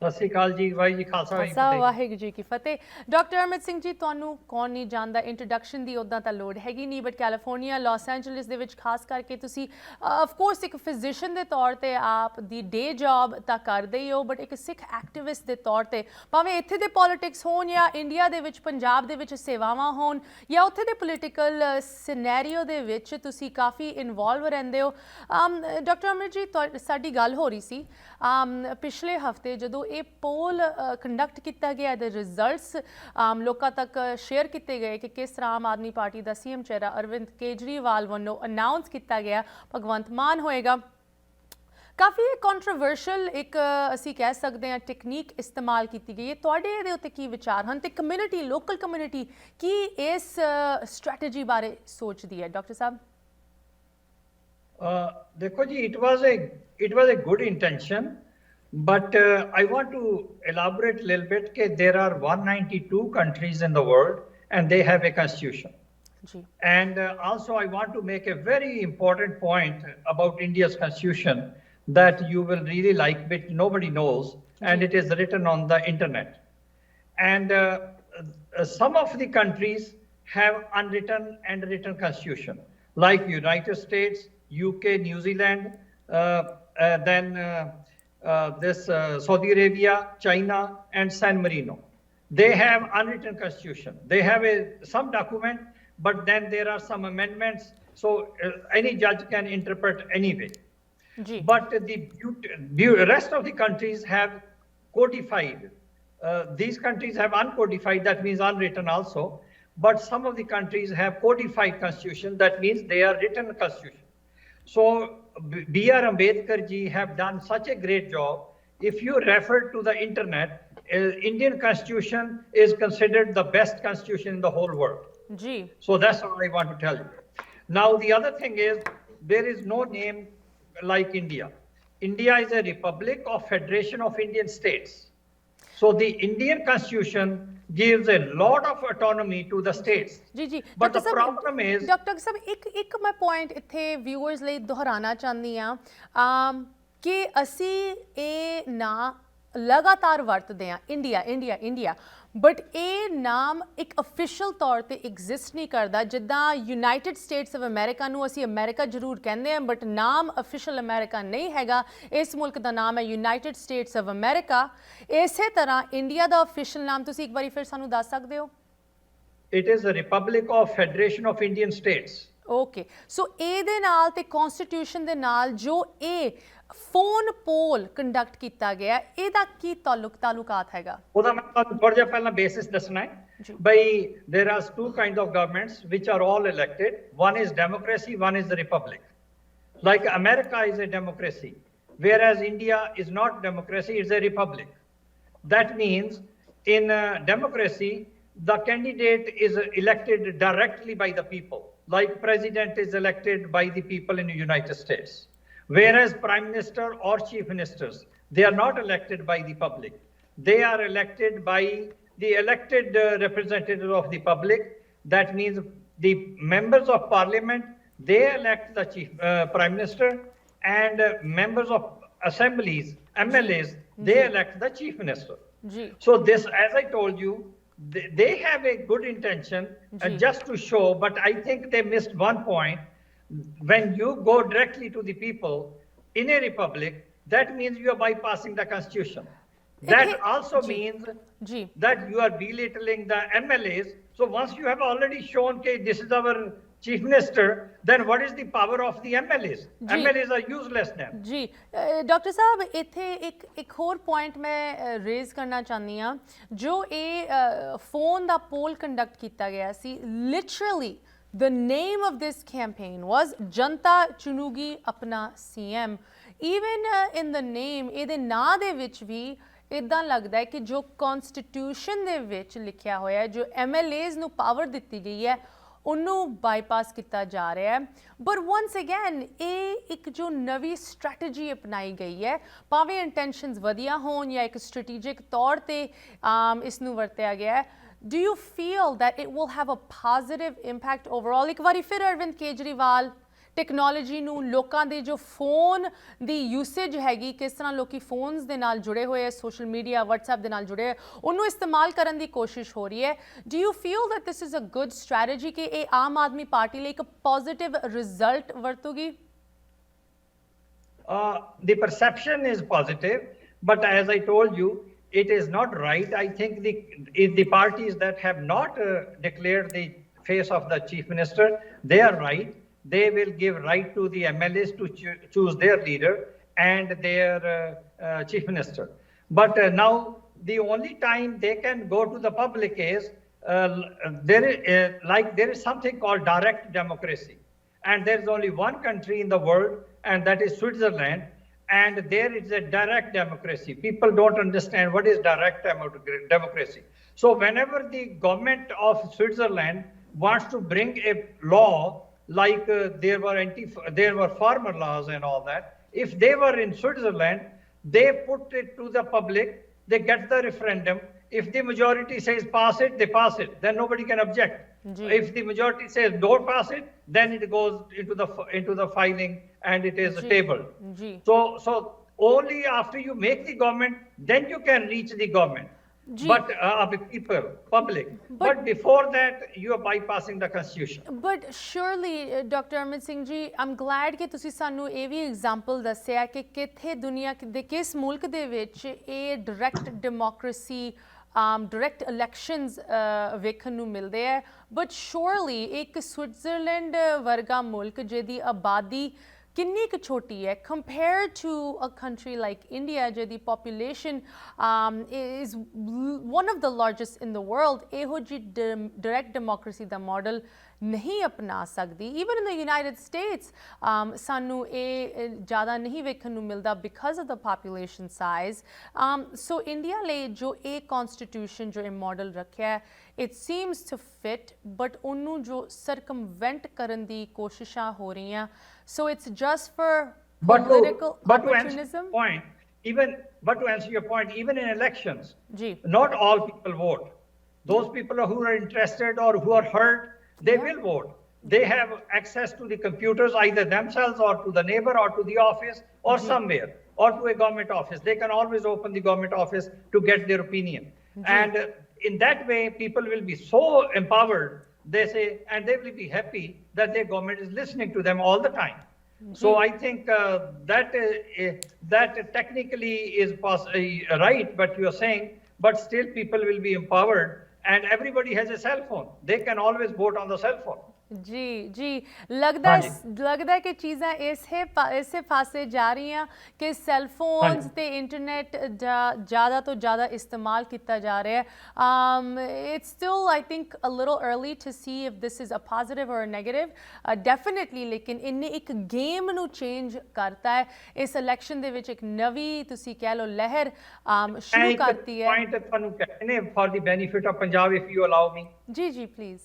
ਸਤਿ ਸ਼੍ਰੀ ਅਕਾਲ ਜੀ। ਵਾਹਿਗੁਰੂ ਜੀ ਖਾਲਸਾ ਵਾਹਿਗੁਰੂ ਜੀ ਕੀ ਫਤਿਹ। ਡਾਕਟਰ ਅੰਮ੍ਰਿਤ ਸਿੰਘ ਜੀ, ਤੁਹਾਨੂੰ ਕੌਣ ਨਹੀਂ ਜਾਣਦਾ, ਇੰਟਰੋਡਕਸ਼ਨ ਦੀ ਉੱਦਾਂ ਤਾਂ ਲੋੜ ਹੈਗੀ ਨਹੀਂ, ਬਟ ਕੈਲੀਫੋਰਨੀਆ, ਲਾਸ ਐਂਜਲਸ ਦੇ ਵਿੱਚ ਖਾਸ ਕਰਕੇ ਤੁਸੀਂ ਆਫਕੋਰਸ ਇੱਕ ਫਿਜ਼ੀਸ਼ੀਅਨ ਦੇ ਤੌਰ 'ਤੇ ਆਪ ਦੀ ਡੇ ਜੌਬ ਤਾਂ ਕਰਦੇ ਹੀ ਹੋ, ਬਟ ਇੱਕ ਸਿੱਖ ਐਕਟਿਵਿਸਟ ਦੇ ਤੌਰ 'ਤੇ ਭਾਵੇਂ ਇੱਥੇ ਦੇ ਪੋਲੀਟਿਕਸ ਹੋਣ ਜਾਂ ਇੰਡੀਆ ਦੇ ਵਿੱਚ ਪੰਜਾਬ ਦੇ ਵਿੱਚ ਸੇਵਾਵਾਂ ਹੋਣ ਜਾਂ ਉੱਥੇ ਦੇ ਪੋਲੀਟੀਕਲ ਸਿਨੈਰੀਓ ਦੇ ਵਿੱਚ ਤੁਸੀਂ ਕਾਫੀ ਇਨਵੋਲਵ ਰਹਿੰਦੇ ਹੋ। ਡਾਕਟਰ ਅੰਮ੍ਰਿਤ ਜੀ, ਸਾਡੀ ਗੱਲ ਹੋ ਰਹੀ ਸੀ ਪਿਛਲੇ ਹਫ਼ਤੇ ਜਦੋਂ ਇਹ ਪੋਲ ਕੰਡਕਟ ਕੀਤਾ ਗਿਆ, ਇਹਦੇ ਰਿਜ਼ਲਟਸ ਲੋਕਾਂ ਤੱਕ ਸ਼ੇਅਰ ਕੀਤੇ ਗਏ ਕਿ ਕਿਸ ਤਰ੍ਹਾਂ ਆਮ ਆਦਮੀ ਪਾਰਟੀ ਦਾ ਸੀਐਮ ਚਿਹਰਾ ਅਰਵਿੰਦ ਕੇਜਰੀਵਾਲ ਵੱਲੋਂ ਅਨਾਉਂਸ ਕੀਤਾ ਗਿਆ, ਭਗਵੰਤ ਮਾਨ ਹੋਏਗਾ। ਕਾਫੀ ਕੰਟਰੋਵਰਸ਼ੀਅਲ ਇੱਕ ਅਸੀਂ ਕਹਿ ਸਕਦੇ ਹਾਂ ਟੈਕਨੀਕ ਇਸਤੇਮਾਲ ਕੀਤੀ ਗਈ ਹੈ, ਤੁਹਾਡੇ ਇਹਦੇ ਉੱਤੇ ਕੀ ਵਿਚਾਰ ਹਨ ਤੇ ਕਮਿਊਨਿਟੀ ਲੋਕਲ ਕਮਿਊਨਿਟੀ ਕੀ ਇਸ ਸਟ੍ਰੈਟਜੀ ਬਾਰੇ ਸੋਚਦੀ ਹੈ ਡਾਕਟਰ ਸਾਹਿਬ? ਦੇਖੋ ਜੀ, it was a good intention, but I want to elaborate a little bit that there are 192 countries in the world and they have a constitution. And also I want to make a very important point about India's constitution that you will really like, but nobody knows, and it is written on the internet. And some of the countries have unwritten and written constitution, like United States, UK, New Zealand, then Saudi Arabia, China, and San Marino. They have unwritten constitution. They have some document, but then there are some amendments, so any judge can interpret anyway. But the rest of the countries have codified. These countries have uncodified, that means unwritten also. But some of the countries have codified constitution, that means they are written constitution. So B.R. Ambedkar ji have done such a great job. If you refer to the internet, Indian constitution is considered the best constitution in the whole world. So that's all I want to tell you. Now the other thing is, there is no name like India. India is a republic of Federation of Indian States. So the Indian constitution gives a lot of autonomy to the states. But the problem is, doctor ਸਾਹਿਬ ਇੱਕ ਮੈਂ ਪੁਆਇੰਟ ਇੱਥੇ ਵਿਊਅਰਸ ਲਈ ਦੁਹਰਾਉਣਾ ਚਾਹੁੰਦੀ ਹਾਂ ਕਿ ਅਸੀਂ ਇਹ ਨਾ ਲਗਾਤਾਰ ਵਰਤਦੇ ਹਾਂ ਇੰਡੀਆ, ਬਟ ਇਹ ਨਾਮ ਇੱਕ ਅਫੀਸ਼ੀਅਲ ਤੌਰ ਤੇ ਐਗਜ਼ਿਸਟ ਨਹੀਂ ਕਰਦਾ। ਜਿੱਦਾਂ ਯੂਨਾਈਟਿਡ ਸਟੇਟਸ ਆਫ ਅਮਰੀਕਾ ਨੂੰ ਅਸੀਂ ਅਮਰੀਕਾ ਜ਼ਰੂਰ ਕਹਿੰਦੇ ਹਾਂ, ਬਟ ਨਾਮ ਅਫੀਸ਼ੀਅਲ ਅਮਰੀਕਾ ਨਹੀਂ ਹੈਗਾ। ਇਸ ਮੁਲਕ ਦਾ ਨਾਮ ਹੈ ਯੂਨਾਈਟਿਡ ਸਟੇਟਸ ਆਫ ਅਮਰੀਕਾ। ਇਸੇ ਤਰ੍ਹਾਂ ਇੰਡੀਆ ਦਾ ਅਫੀਸ਼ੀਅਲ ਨਾਮ ਤੁਸੀਂ ਇੱਕ ਵਾਰੀ ਫਿਰ ਸਾਨੂੰ ਦੱਸ ਸਕਦੇ ਹੋ? It is a Republic of Federation of Indian States. Okay, so ਇਹਦੇ ਨਾਲ ਤੇ ਕਨਸਟੀਟਿਊਸ਼ਨ ਦੇ ਨਾਲ ਜੋ ਇਹ ਫੋਨ ਪੋਲ ਕੰਡਕਟ ਕੀਤਾ ਗਿਆ, ਇਹਦਾ ਕੀ ਤਾਲੁਕਾਤ ਹੈਗਾ? ਉਹਦਾ ਮੈਂ ਤੁਹਾਨੂੰ ਥੋੜਾ ਜਿਹਾ ਪਹਿਲਾਂ ਬੇਸਿਸ ਦੱਸਣਾ ਹੈ ਬਈ there are two kinds of governments which are all elected. One is democracy, one is the republic. Like America is a democracy, whereas India is not democracy, it's a republic. That means in democracy, the candidate is elected directly by the people, like president is elected by the people in the United States. Whereas prime minister or chief ministers, they are not elected by the public. They are elected by the elected representatives of the public. That means the members of parliament, they elect the chief prime minister, and members of assemblies, MLAs, they elect the chief minister. So this, as I told you, they have a good intention just to show, but I think they missed one point. When you go directly to the people in a republic, that means you are bypassing the constitution. That also means that you are belittling the MLAs. So once you have already shown that this is our chief minister, then what is the power of the MLAs? MLAs are useless then. ਜੀ ਡਾਕਟਰ ਸਾਹਿਬ, ਇੱਥੇ ਇੱਕ ਹੋਰ ਪੁਆਇੰਟ ਮੈਂ ਰੇਜ਼ ਕਰਨਾ ਚਾਹੁੰਦੀ ਹਾਂ। ਜੋ ਇਹ ਫੋਨ ਦਾ ਪੋਲ ਕੰਡਕਟ ਕੀਤਾ ਗਿਆ ਸੀ, literally the name of this campaign was Janta Chunugi Apna CM. Even in the name, ਇਹਦੇ ਨਾਂ ਦੇ ਵਿੱਚ ਵੀ ਇੱਦਾਂ ਲੱਗਦਾ ਹੈ ਕਿ ਜੋ ਕਨਸਟੀਟਿਊਸ਼ਨ ਦੇ ਵਿੱਚ ਲਿਖਿਆ ਹੋਇਆ ਹੈ, ਜੋ MLAs ਨੂੰ ਪਾਵਰ ਦਿੱਤੀ ਗਈ ਹੈ, ਉਹਨੂੰ ਬਾਈਪਾਸ ਕੀਤਾ ਜਾ ਰਿਹਾ ਹੈ। ਬਟ ਵਨਸ ਅਗੇਨ ਇਹ ਇੱਕ ਜੋ ਨਵੀਂ ਸਟ੍ਰੈਟਜੀ ਅਪਣਾਈ ਗਈ ਹੈ, ਭਾਵੇਂ ਇੰਟੈਂਸ਼ਨਸ ਵਧੀਆ ਹੋਣ ਜਾਂ ਇੱਕ ਸਟ੍ਰੈਟੇਜਿਕ ਤੌਰ ਤੇ ਇਸ ਨੂੰ ਵਰਤਿਆ ਗਿਆ ਹੈ, do you feel that it will have a positive impact overall? ਇੱਕ ਵਾਰੀ ਫਿਰ ਅਰਵਿੰਦ ਕੇਜਰੀਵਾਲ ਟੈਕਨੋਲੋਜੀ ਨੂੰ, ਲੋਕਾਂ ਦੇ ਜੋ ਫੋਨ ਦੀ ਯੂਸੇਜ ਹੈਗੀ, ਕਿਸ ਤਰ੍ਹਾਂ ਲੋਕੀ ਫੋਨਸ ਦੇ ਨਾਲ ਜੁੜੇ ਹੋਏ ਹੈ, ਸੋਸ਼ਲ ਮੀਡੀਆ WhatsApp ਦੇ ਨਾਲ ਜੁੜੇ, ਉਹਨੂੰ ਇਸਤੇਮਾਲ ਕਰਨ ਦੀ ਕੋਸ਼ਿਸ਼ ਹੋ ਰਹੀ ਹੈ। Do you feel that this is a good strategy ਕਿ ਇਹ ਆਮ ਆਦਮੀ ਪਾਰਟੀ ਲਈ ਇੱਕ ਪੋਜ਼ਿਟਿਵ ਰਿਜ਼ਲਟ ਵਰਤੂਗੀ? The perception is positive, but as I told you, it is not right. I think the parties that have not declared the face of the chief minister, they are right. They will give right to the MLAs to choose their leader and their chief minister. But now the only time they can go to the public is there is something called direct democracy, and there is only one country in the world, and that is Switzerland. and there is a direct democracy. People don't understand what is direct democracy. So whenever the government of Switzerland wants to bring a law like there were farmer laws and all that, if they were in Switzerland, they put it to the public, they get the referendum. If the majority says pass it, they pass it. Then nobody can object. If the majority says don't pass it, then it goes into the filing and it is tabled. So only after you make the government, then you can reach the government. But people, public. But before that, you are bypassing the constitution. But surely, Dr. Amit Singh ji, I'm glad ਕਿ ਤੁਸੀਂ ਸਾਨੂੰ ਇਹ ਵੀ ਐਗਜ਼ਾਮਪਲ ਦੱਸਿਆ ਕਿ ਕਿੱਥੇ ਦੁਨੀਆ ਦੇ ਕਿਸ ਮੁਲਕ ਦੇ ਵਿੱਚ ਇਹ ਡਾਇਰੈਕਟ ਡੈਮੋਕ੍ਰੇਸੀ ਡਾਇਰੈਕਟ ਇਲੈਕਸ਼ਨਸ ਵੇਖਣ ਨੂੰ ਮਿਲਦੇ ਹੈ ਬਟ ਸ਼ੋਰਲੀ ਇੱਕ ਸਵਿਟਜ਼ਰਲੈਂਡ ਵਰਗਾ ਮੁਲਕ ਜਿਹਦੀ ਆਬਾਦੀ ਕਿੰਨੀ ਕੁ ਛੋਟੀ ਹੈ compare to a country like India ਜਿਹਦੀ population is one of the largest in the world ਇਹੋ ਜਿਹੀ ਡਾਇਰੈਕਟ ਡੈਮੋਕ੍ਰੇਸੀ ਦਾ ਮਾਡਲ ਨਹੀਂ ਅਪਣਾ ਸਕਦੀ even in the United States ਸਾਨੂੰ ਇਹ ਜ਼ਿਆਦਾ ਨਹੀਂ ਵੇਖਣ ਨੂੰ ਮਿਲਦਾ because of the population size so India ਲਈ ਜੋ ਇਹ ਕਨਸਟੀਟਿਊਸ਼ਨ ਜੋ ਇਹ ਮਾਡਲ ਰੱਖਿਆ it seems to fit but ਉਹਨੂੰ ਜੋ circumvent ਕਰਨ ਦੀ ਕੋਸ਼ਿਸ਼ਾਂ ਹੋ ਰਹੀਆਂ so it's just for political opportunism. But to answer your point, even in elections, Ji. not all people vote. Those people who are interested or who are hurt, they will vote. They have access to the computers, either themselves or to the neighbor or to the office or somewhere or to a government office. They can always open the government office to get their opinion. And in that way, people will be so empowered, they say, and they will be happy that their government is listening to them all the time. So I think that technically is right, but you are saying, but still people will be empowered and everybody has a cell phone. They can always vote on the cell phone. ਜੀ ਲੱਗਦਾ ਹੈ ਕਿ ਚੀਜ਼ਾਂ ਇਸੇ ਪਾਸੇ ਜਾ ਰਹੀਆਂ ਕਿ ਸੈੱਲ ਫੋਨਸ ਤੇ ਇੰਟਰਨੈਟ ਜ਼ਿਆਦਾ ਤੋਂ ਜ਼ਿਆਦਾ ਇਸਤੇਮਾਲ ਕੀਤਾ ਜਾ ਰਿਹਾ ਹੈ it's still I think a little early to see if this is a positive or negative definitely ਲੇਕਿਨ ਇਹਨੇ ਇੱਕ ਗੇਮ ਨੂੰ ਚੇਂਜ ਕਰਤਾ ਹੈ ਇਸ ਇਲੈਕਸ਼ਨ ਦੇ ਵਿੱਚ ਇੱਕ ਨਵੀਂ ਤੁਸੀਂ ਕਹਿ ਲਓ ਲਹਿਰ ਸ਼ੁਰੂ ਕਰਤੀ ਹੈ ਪੁਆਇੰਟ ਤੁਹਾਨੂੰ ਕਹਿੰਦੇ for the benefit of Punjab if you allow me ji please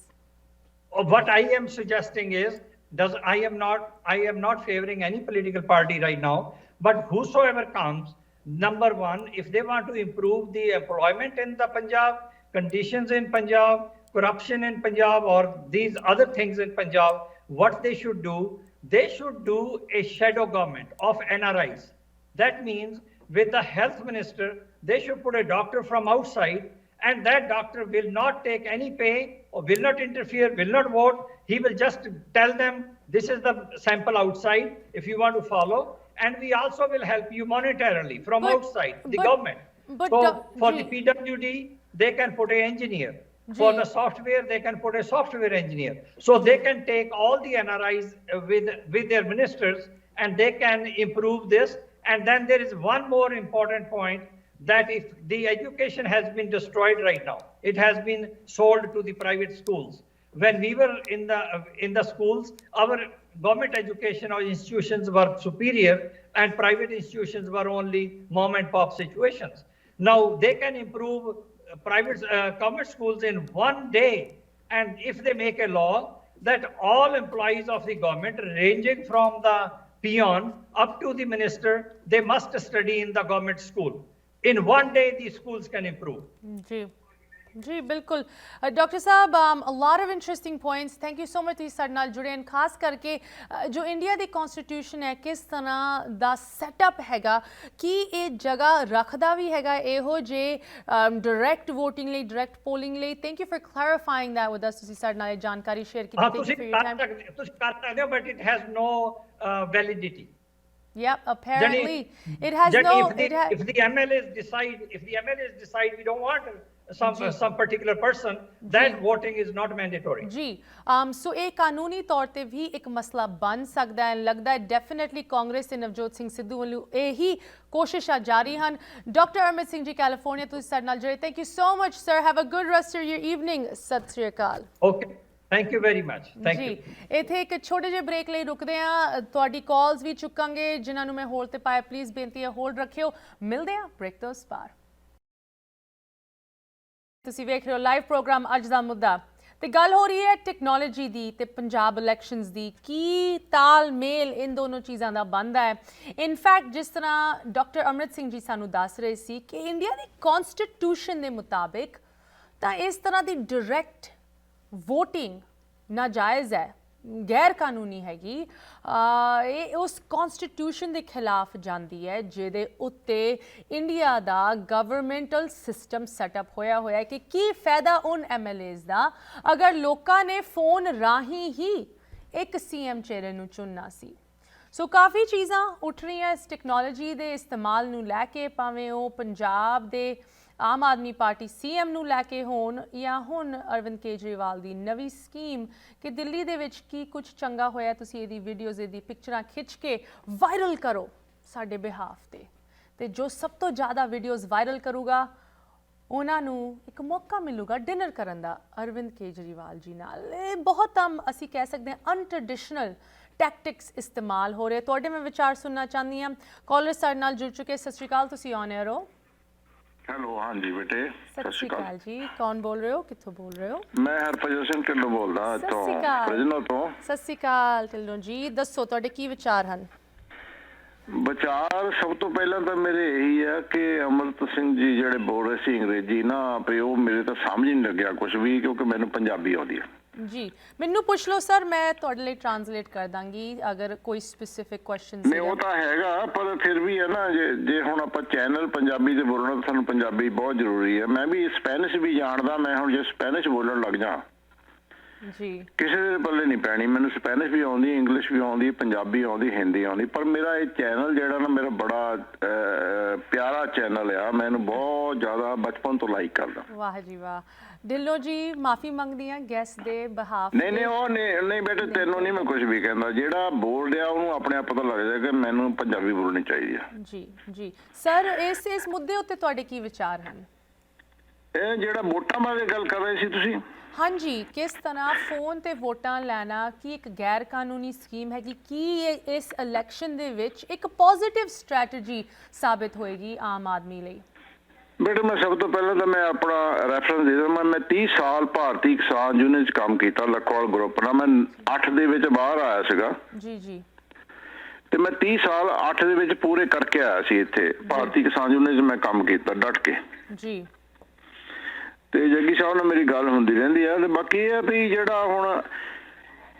What I am suggesting is, I am not favoring any political party right now, but whosoever comes, number one, if they want to improve the employment in the Punjab, conditions in Punjab, corruption in Punjab, or these other things in Punjab, what they should do a shadow government of NRIs. That means with the health minister, they should put a doctor from outside, and that doctor will not take any pay or will not interfere, will not vote. He will just tell them, this is the sample outside, if you want to follow. And we also will help you monetarily from outside, the government. So for the PWD, they can put an engineer. For the software, they can put a software engineer. So they can take all the NRIs with their ministers and they can improve this. And then there is one more important point, that if the education has been destroyed right now, it has been sold to the private schools. When we were in the schools, our government education or institutions were superior and private institutions were only mom and pop situations. Now they can improve private government schools in one day, and if they make a law that all employees of the government, ranging from the peon up to the minister, they must study in the government school. In one day, these schools can improve. जी बिल्कुल डॉक्टर साहब a lot of interesting points. Thank you so much ਤੁਸੀਂ ਸਾਡੇ ਨਾਲ ਜੁੜੇ ਹਨ ਖਾਸ ਕਰਕੇ ਜੋ ਇੰਡੀਆ ਦੀ ਕਨਸਟੀਟਿਊਸ਼ਨ ਹੈ ਕਿਸ ਤਰ੍ਹਾਂ ਦਾ ਸੈਟਅਪ ਹੈਗਾ ਕਿ ਇਹ ਜਗ੍ਹਾ ਰੱਖਦਾ ਵੀ ਹੈਗਾ ਇਹੋ ਜੇ ਡਾਇਰੈਕਟ ਵੋਟਿੰਗ ਲਈ ਡਾਇਰੈਕਟ ਪੋਲਿੰਗ ਲਈ thank you for clarifying that with us ਤੁਸੀਂ ਸਾਡੇ ਨਾਲ ਜਾਣਕਾਰੀ ਸ਼ੇਅਰ ਕੀਤੀ ਤੁਸੀਂ ਕਰ ਸਕਦੇ ਹੋ but it has no validity. Yep, apparently it has no. If the MLAs decide we don't want some particular person, then voting is not mandatory. जी सो ਇਹ ਕਾਨੂੰਨੀ ਤੌਰ ਤੇ ਵੀ ਇੱਕ ਮਸਲਾ ਬਣ ਸਕਦਾ ਹੈ ਲੱਗਦਾ ਹੈ ਡੈਫੀਨਿਟਲੀ ਕਾਂਗਰਸ ਤੇ ਨਵਜੋਤ ਸਿੰਘ ਸਿੱਧੂ ਵੱਲੋਂ ਇਹੀ ਕੋਸ਼ਿਸ਼ਾਂ ਜਾਰੀ ਹਨ ਡਾਕਟਰ ਅਮਿਤ ਸਿੰਘ ਜੀ ਕੈਲੀਫੋਰਨੀਆ ਤੁਸੀਂ ਸਾਡੇ ਨਾਲ ਜੁੜੇ thank you so much sir have a good rest of your evening ਸਤਿ ਸ਼੍ਰੀ ਅਕਾਲ Okay, Thank you very much. Thank ਜੀ you. ਇੱਥੇ ਇੱਕ ਛੋਟੇ ਜਿਹੇ ਬ੍ਰੇਕ ਲਈ ਰੁਕਦੇ ਆ ਤੁਹਾਡੀ ਕਾਲਸ ਵੀ ਚੁੱਕਾਂਗੇ ਜਿਨ੍ਹਾਂ ਨੂੰ ਮੈਂ ਹੋਲਡ ਤੇ ਪਾਇਆ ਪਲੀਜ਼ ਬੇਨਤੀ ਹੈ ਹੋਲਡ ਰੱਖਿਓ ਮਿਲਦੇ ਆ ਬ੍ਰੇਕ ਤੋਂ ਪਾਰ ਤੁਸੀਂ ਵੇਖ ਰਹੇ ਹੋ ਲਾਈਵ ਪ੍ਰੋਗਰਾਮ ਅੱਜ ਦਾ ਮੁੱਦਾ ਤੇ ਗੱਲ ਹੋ ਰਹੀ ਹੈ ਟੈਕਨੋਲੋਜੀ ਦੀ ਤੇ ਪੰਜਾਬ ਇਲੈਕਸ਼ਨਸ ਦੀ ਕੀ ਤਾਲਮੇਲ ਇਨ ਦੋਨੋਂ ਚੀਜ਼ਾਂ ਦਾ ਬਣਦਾ ਹੈ ਇਨਫੈਕਟ ਜਿਸ ਤਰ੍ਹਾਂ ਡਾਕਟਰ ਅਮਰਿਤ ਸਿੰਘ ਜੀ ਸਾਨੂੰ ਦੱਸ ਰਹੇ ਸੀ ਕਿ ਇੰਡੀਆ ਦੀ ਕਨਸਟੀਟਿਊਸ਼ਨ ਦੇ ਮੁਤਾਬਿਕ ਤਾਂ ਇਸ ਤਰ੍ਹਾਂ ਦੀ ਡਾਇਰੈਕਟ ਵੋਟਿੰਗ ਨਾਜਾਇਜ਼ ਹੈ ਗੈਰ ਕਾਨੂੰਨੀ ਹੈਗੀ ਇਹ ਉਸ ਕਨਸਟੀਟਿਊਸ਼ਨ ਦੇ ਖਿਲਾਫ ਜਾਂਦੀ ਹੈ ਜਿਹਦੇ ਉੱਤੇ ਇੰਡੀਆ ਦਾ ਗਵਰਨਮੈਂਟਲ ਸਿਸਟਮ ਸੈਟਅਪ ਹੋਇਆ ਹੈ ਕਿ ਕੀ ਫਾਇਦਾ ਉਨ ਐਮਐਲਏਜ਼ ਦਾ ਅਗਰ ਲੋਕਾਂ ਨੇ ਫੋਨ ਰਾਹੀਂ ਹੀ ਇੱਕ ਸੀਐਮ ਚਿਹਰੇ ਨੂੰ ਚੁਣਨਾ ਸੀ ਸੋ ਕਾਫੀ ਚੀਜ਼ਾਂ ਉੱਠ ਰਹੀਆਂ ਇਸ ਟੈਕਨੋਲੋਜੀ ਦੇ ਇਸਤੇਮਾਲ ਨੂੰ ਲੈ ਕੇ ਭਾਵੇਂ ਉਹ ਪੰਜਾਬ ਦੇ ਆਮ ਆਦਮੀ ਪਾਰਟੀ ਸੀਐਮ ਨੂੰ ਲੈ ਕੇ ਹੋਣ ਜਾਂ ਹੁਣ ਅਰਵਿੰਦ ਕੇਜਰੀਵਾਲ ਦੀ ਨਵੀਂ ਸਕੀਮ ਕਿ ਦਿੱਲੀ ਦੇ ਵਿੱਚ ਕੀ ਕੁਝ ਚੰਗਾ ਹੋਇਆ ਤੁਸੀਂ ਇਹਦੀ ਵੀਡੀਓਜ਼ ਇਹਦੀ ਪਿਕਚਰਾਂ ਖਿੱਚ ਕੇ ਵਾਇਰਲ ਕਰੋ ਸਾਡੇ ਬਿਹਾਫ ਤੇ ਜੋ ਸਭ ਤੋਂ ਜ਼ਿਆਦਾ ਵੀਡੀਓਜ਼ ਵਾਇਰਲ ਕਰੂਗਾ ਉਹਨਾਂ ਨੂੰ ਇੱਕ ਮੌਕਾ ਮਿਲੂਗਾ ਡਿਨਰ ਕਰਨ ਦਾ ਅਰਵਿੰਦ ਕੇਜਰੀਵਾਲ ਜੀ ਨਾਲ ਇਹ ਬਹੁਤ ਅਸੀਂ ਕਹਿ ਸਕਦੇ ਹਾਂ ਅਨਟ੍ਰੈਡੀਸ਼ਨਲ ਟੈਕਟਿਕਸ ਇਸਤੇਮਾਲ ਹੋ ਰਹੇ ਤੁਹਾਡੇ ਮੈਂ ਵਿਚਾਰ ਸੁਣਨਾ ਚਾਹੁੰਦੀ ਹਾਂ ਕਾਲਰ ਸਾਡੇ ਨਾਲ ਜੁੜ ਚੁੱਕੇ ਸਤਿ ਸ਼੍ਰੀ ਅਕਾਲ ਤੁਸੀਂ ਔਨ 에ਅਰ ਹੋ हेलो हाँ जी बेटे सत श्री अकाल जी कौन बोल रहे हो कित्थों बोल रहे हो मैं हरभजन ਸਿੰਘ ਢਿੱਲੋਂ ਬੋਲਦਾ ਇੱਥੋਂ ਪ੍ਰਜਨੋ ਤੋਂ ਸਤਿ ਸ਼੍ਰੀ ਅਕਾਲ ਢਿੱਲੋਂ ਜੀ ਦੱਸੋ ਤੁਹਾਡੇ ਕੀ ਵਿਚਾਰ ਹਨ ਵਿਚਾਰ ਸਭ ਤੋਂ ਪਹਿਲਾਂ ਤਾਂ ਮੇਰੇ ਇਹੀ ਆ ਕਿ ਅਮਰਤ ਸਿੰਘ ਜੀ ਜਿਹੜੇ ਬੋਲ ਰਹੇ ਸੀ ਅੰਗਰੇਜ਼ੀ ਨਾ ਵੀ ਉਹ ਮੇਰੇ ਤਾਂ ਸਮਝ ਨਹੀਂ ਲੱਗਿਆ ਕੁਝ ਵੀ ਕਿਉਂਕਿ ਮੈਨੂੰ ਪੰਜਾਬੀ ਆਉਂਦੀ ਹੈ ਜੀ ਮੈਨੂੰ ਪੁੱਛ ਲਓ ਸਰ ਮੈਂ ਤੁਹਾਡੇ ਲਈ ਟ੍ਰਾਂਸਲੇਟ ਕਰ ਦਾਂਗੀ ਅਗਰ ਕੋਈ ਸਪੈਸਿਫਿਕ ਕੁਐਸਚਨਸ ਨਹੀਂ ਉਹ ਤਾਂ ਹੈਗਾ ਪਰ ਫਿਰ ਵੀ ਹੈ ਨਾ ਜੇ ਹੁਣ ਆਪਾਂ ਚੈਨਲ ਪੰਜਾਬੀ ਤੇ ਬੋਲਣਾ ਤਾਂ ਸਾਨੂੰ ਪੰਜਾਬੀ ਬਹੁਤ ਜ਼ਰੂਰੀ ਹੈ ਮੈਂ ਵੀ ਸਪੈਨਿਸ਼ ਵੀ ਜਾਣਦਾ ਮੈਂ ਹੁਣ ਜੇ ਸਪੈਨਿਸ਼ ਬੋਲਣ ਲੱਗ ਜਾ ਜੀ ਕਿਸੇ ਦੇ ਪੱਲੇ ਨਹੀਂ ਪੈਣੀ ਮੈਨੂੰ ਸਪੈਨਿਸ਼ ਵੀ ਆਉਂਦੀ ਇੰਗਲਿਸ਼ ਵੀ ਆਉਂਦੀ ਪੰਜਾਬੀ ਆਉਂਦੀ ਹਿੰਦੀ ਆਉਂਦੀ ਪਰ ਮੇਰਾ ਇਹ ਚੈਨਲ ਜਿਹੜਾ ਨਾ ਮੇਰਾ ਬੜਾ ਪਿਆਰਾ ਚੈਨਲ ਆ ਮੈਂ ਇਹਨੂੰ ਬਹੁਤ ਜ਼ਿਆਦਾ ਬਚਪਨ ਤੋਂ ਲਾਈਕ ਕਰਦਾ ਵਾਹ ਜੀ ਵਾਹ ਢਿੱਲੋਂ ਜੀ ਮਾਫੀ ਮੰਗਦੀ ਹਾਂ ਗੈਸਟ ਦੇ ਬਿਹਾਫ ਨਹੀਂ ਉਹ ਨਹੀਂ ਬੇਟੇ ਤੈਨੂੰ ਨਹੀਂ ਮੈਂ ਕੁਝ ਵੀ ਕਹਿੰਦਾ ਜਿਹੜਾ ਬੋਲ ਰਿਹਾ ਉਹਨੂੰ ਆਪਣੇ ਆਪ ਪਤਾ ਲੱਗ ਜਾਏ ਕਿ ਮੈਨੂੰ ਪੰਜਾਬੀ ਬੋਲਣੀ ਚਾਹੀਦੀ ਆ ਜੀ ਸਰ ਇਸ ਮੁੱਦੇ ਉੱਤੇ ਤੁਹਾਡੇ ਕੀ ਵਿਚਾਰ ਹਨ ਇਹ ਜਿਹੜਾ ਵੋਟਾਂ ਬਾਰੇ ਗੱਲ ਕਰ ਰਹੇ ਸੀ ਤੁਸੀਂ ਹਾਂਜੀ ਕਿਸ ਤਰ੍ਹਾਂ ਫੋਨ ਤੇ ਵੋਟਾਂ ਲੈਣਾ ਕੀ ਇੱਕ ਗੈਰ ਕਾਨੂੰਨੀ ਸਕੀਮ ਹੈਗੀ ਕੀ ਇਹ ਇਸ ਇਲੈਕਸ਼ਨ ਦੇ ਵਿੱਚ ਇੱਕ ਪੋਜ਼ਿਟਿਵ ਸਟ੍ਰੈਟਜੀ ਸਾਬਿਤ ਹੋਏਗੀ ਆਮ ਆਦਮੀ ਲਈ ਬੇਟੇ ਮੈਂ ਸਭ ਤੋਂ ਪਹਿਲਾਂ ਤਾਂ ਮੈਂ ਆਪਣਾ ਰੈਫਰੈਂਸ ਦੇ ਦਵਾਂ ਮੈਂ 30 ਸਾਲ ਭਾਰਤੀ ਕਿਸਾਨ ਯੂਨੀਅਨ 'ਚ ਕੰਮ ਕੀਤਾ ਲਖਵਾਲ ਗਰੁੱਪ ਨਾਲ ਮੈਂ 8 ਦੇ ਵਿੱਚ ਬਾਹਰ ਆਇਆ ਸੀਗਾ ਜੀ ਤੇ ਮੈਂ 30 ਸਾਲ 8 ਦੇ ਵਿੱਚ ਪੂਰੇ ਕਰਕੇ ਆਇਆ ਸੀ ਇੱਥੇ ਭਾਰਤੀ ਕਿਸਾਨ ਯੂਨੀਅਨ 'ਚ ਮੈਂ ਕੰਮ ਕੀਤਾ ਡਟ ਕੇ ਜੀ ਤੇ ਜੱਗੀ ਸਾਹਿਬ ਨਾਲ ਮੇਰੀ ਗੱਲ ਹੁੰਦੀ ਰਹਿੰਦੀ ਆ ਤੇ ਬਾਕੀ ਇਹ ਆ ਵੀ ਜਿਹੜਾ ਹੁਣ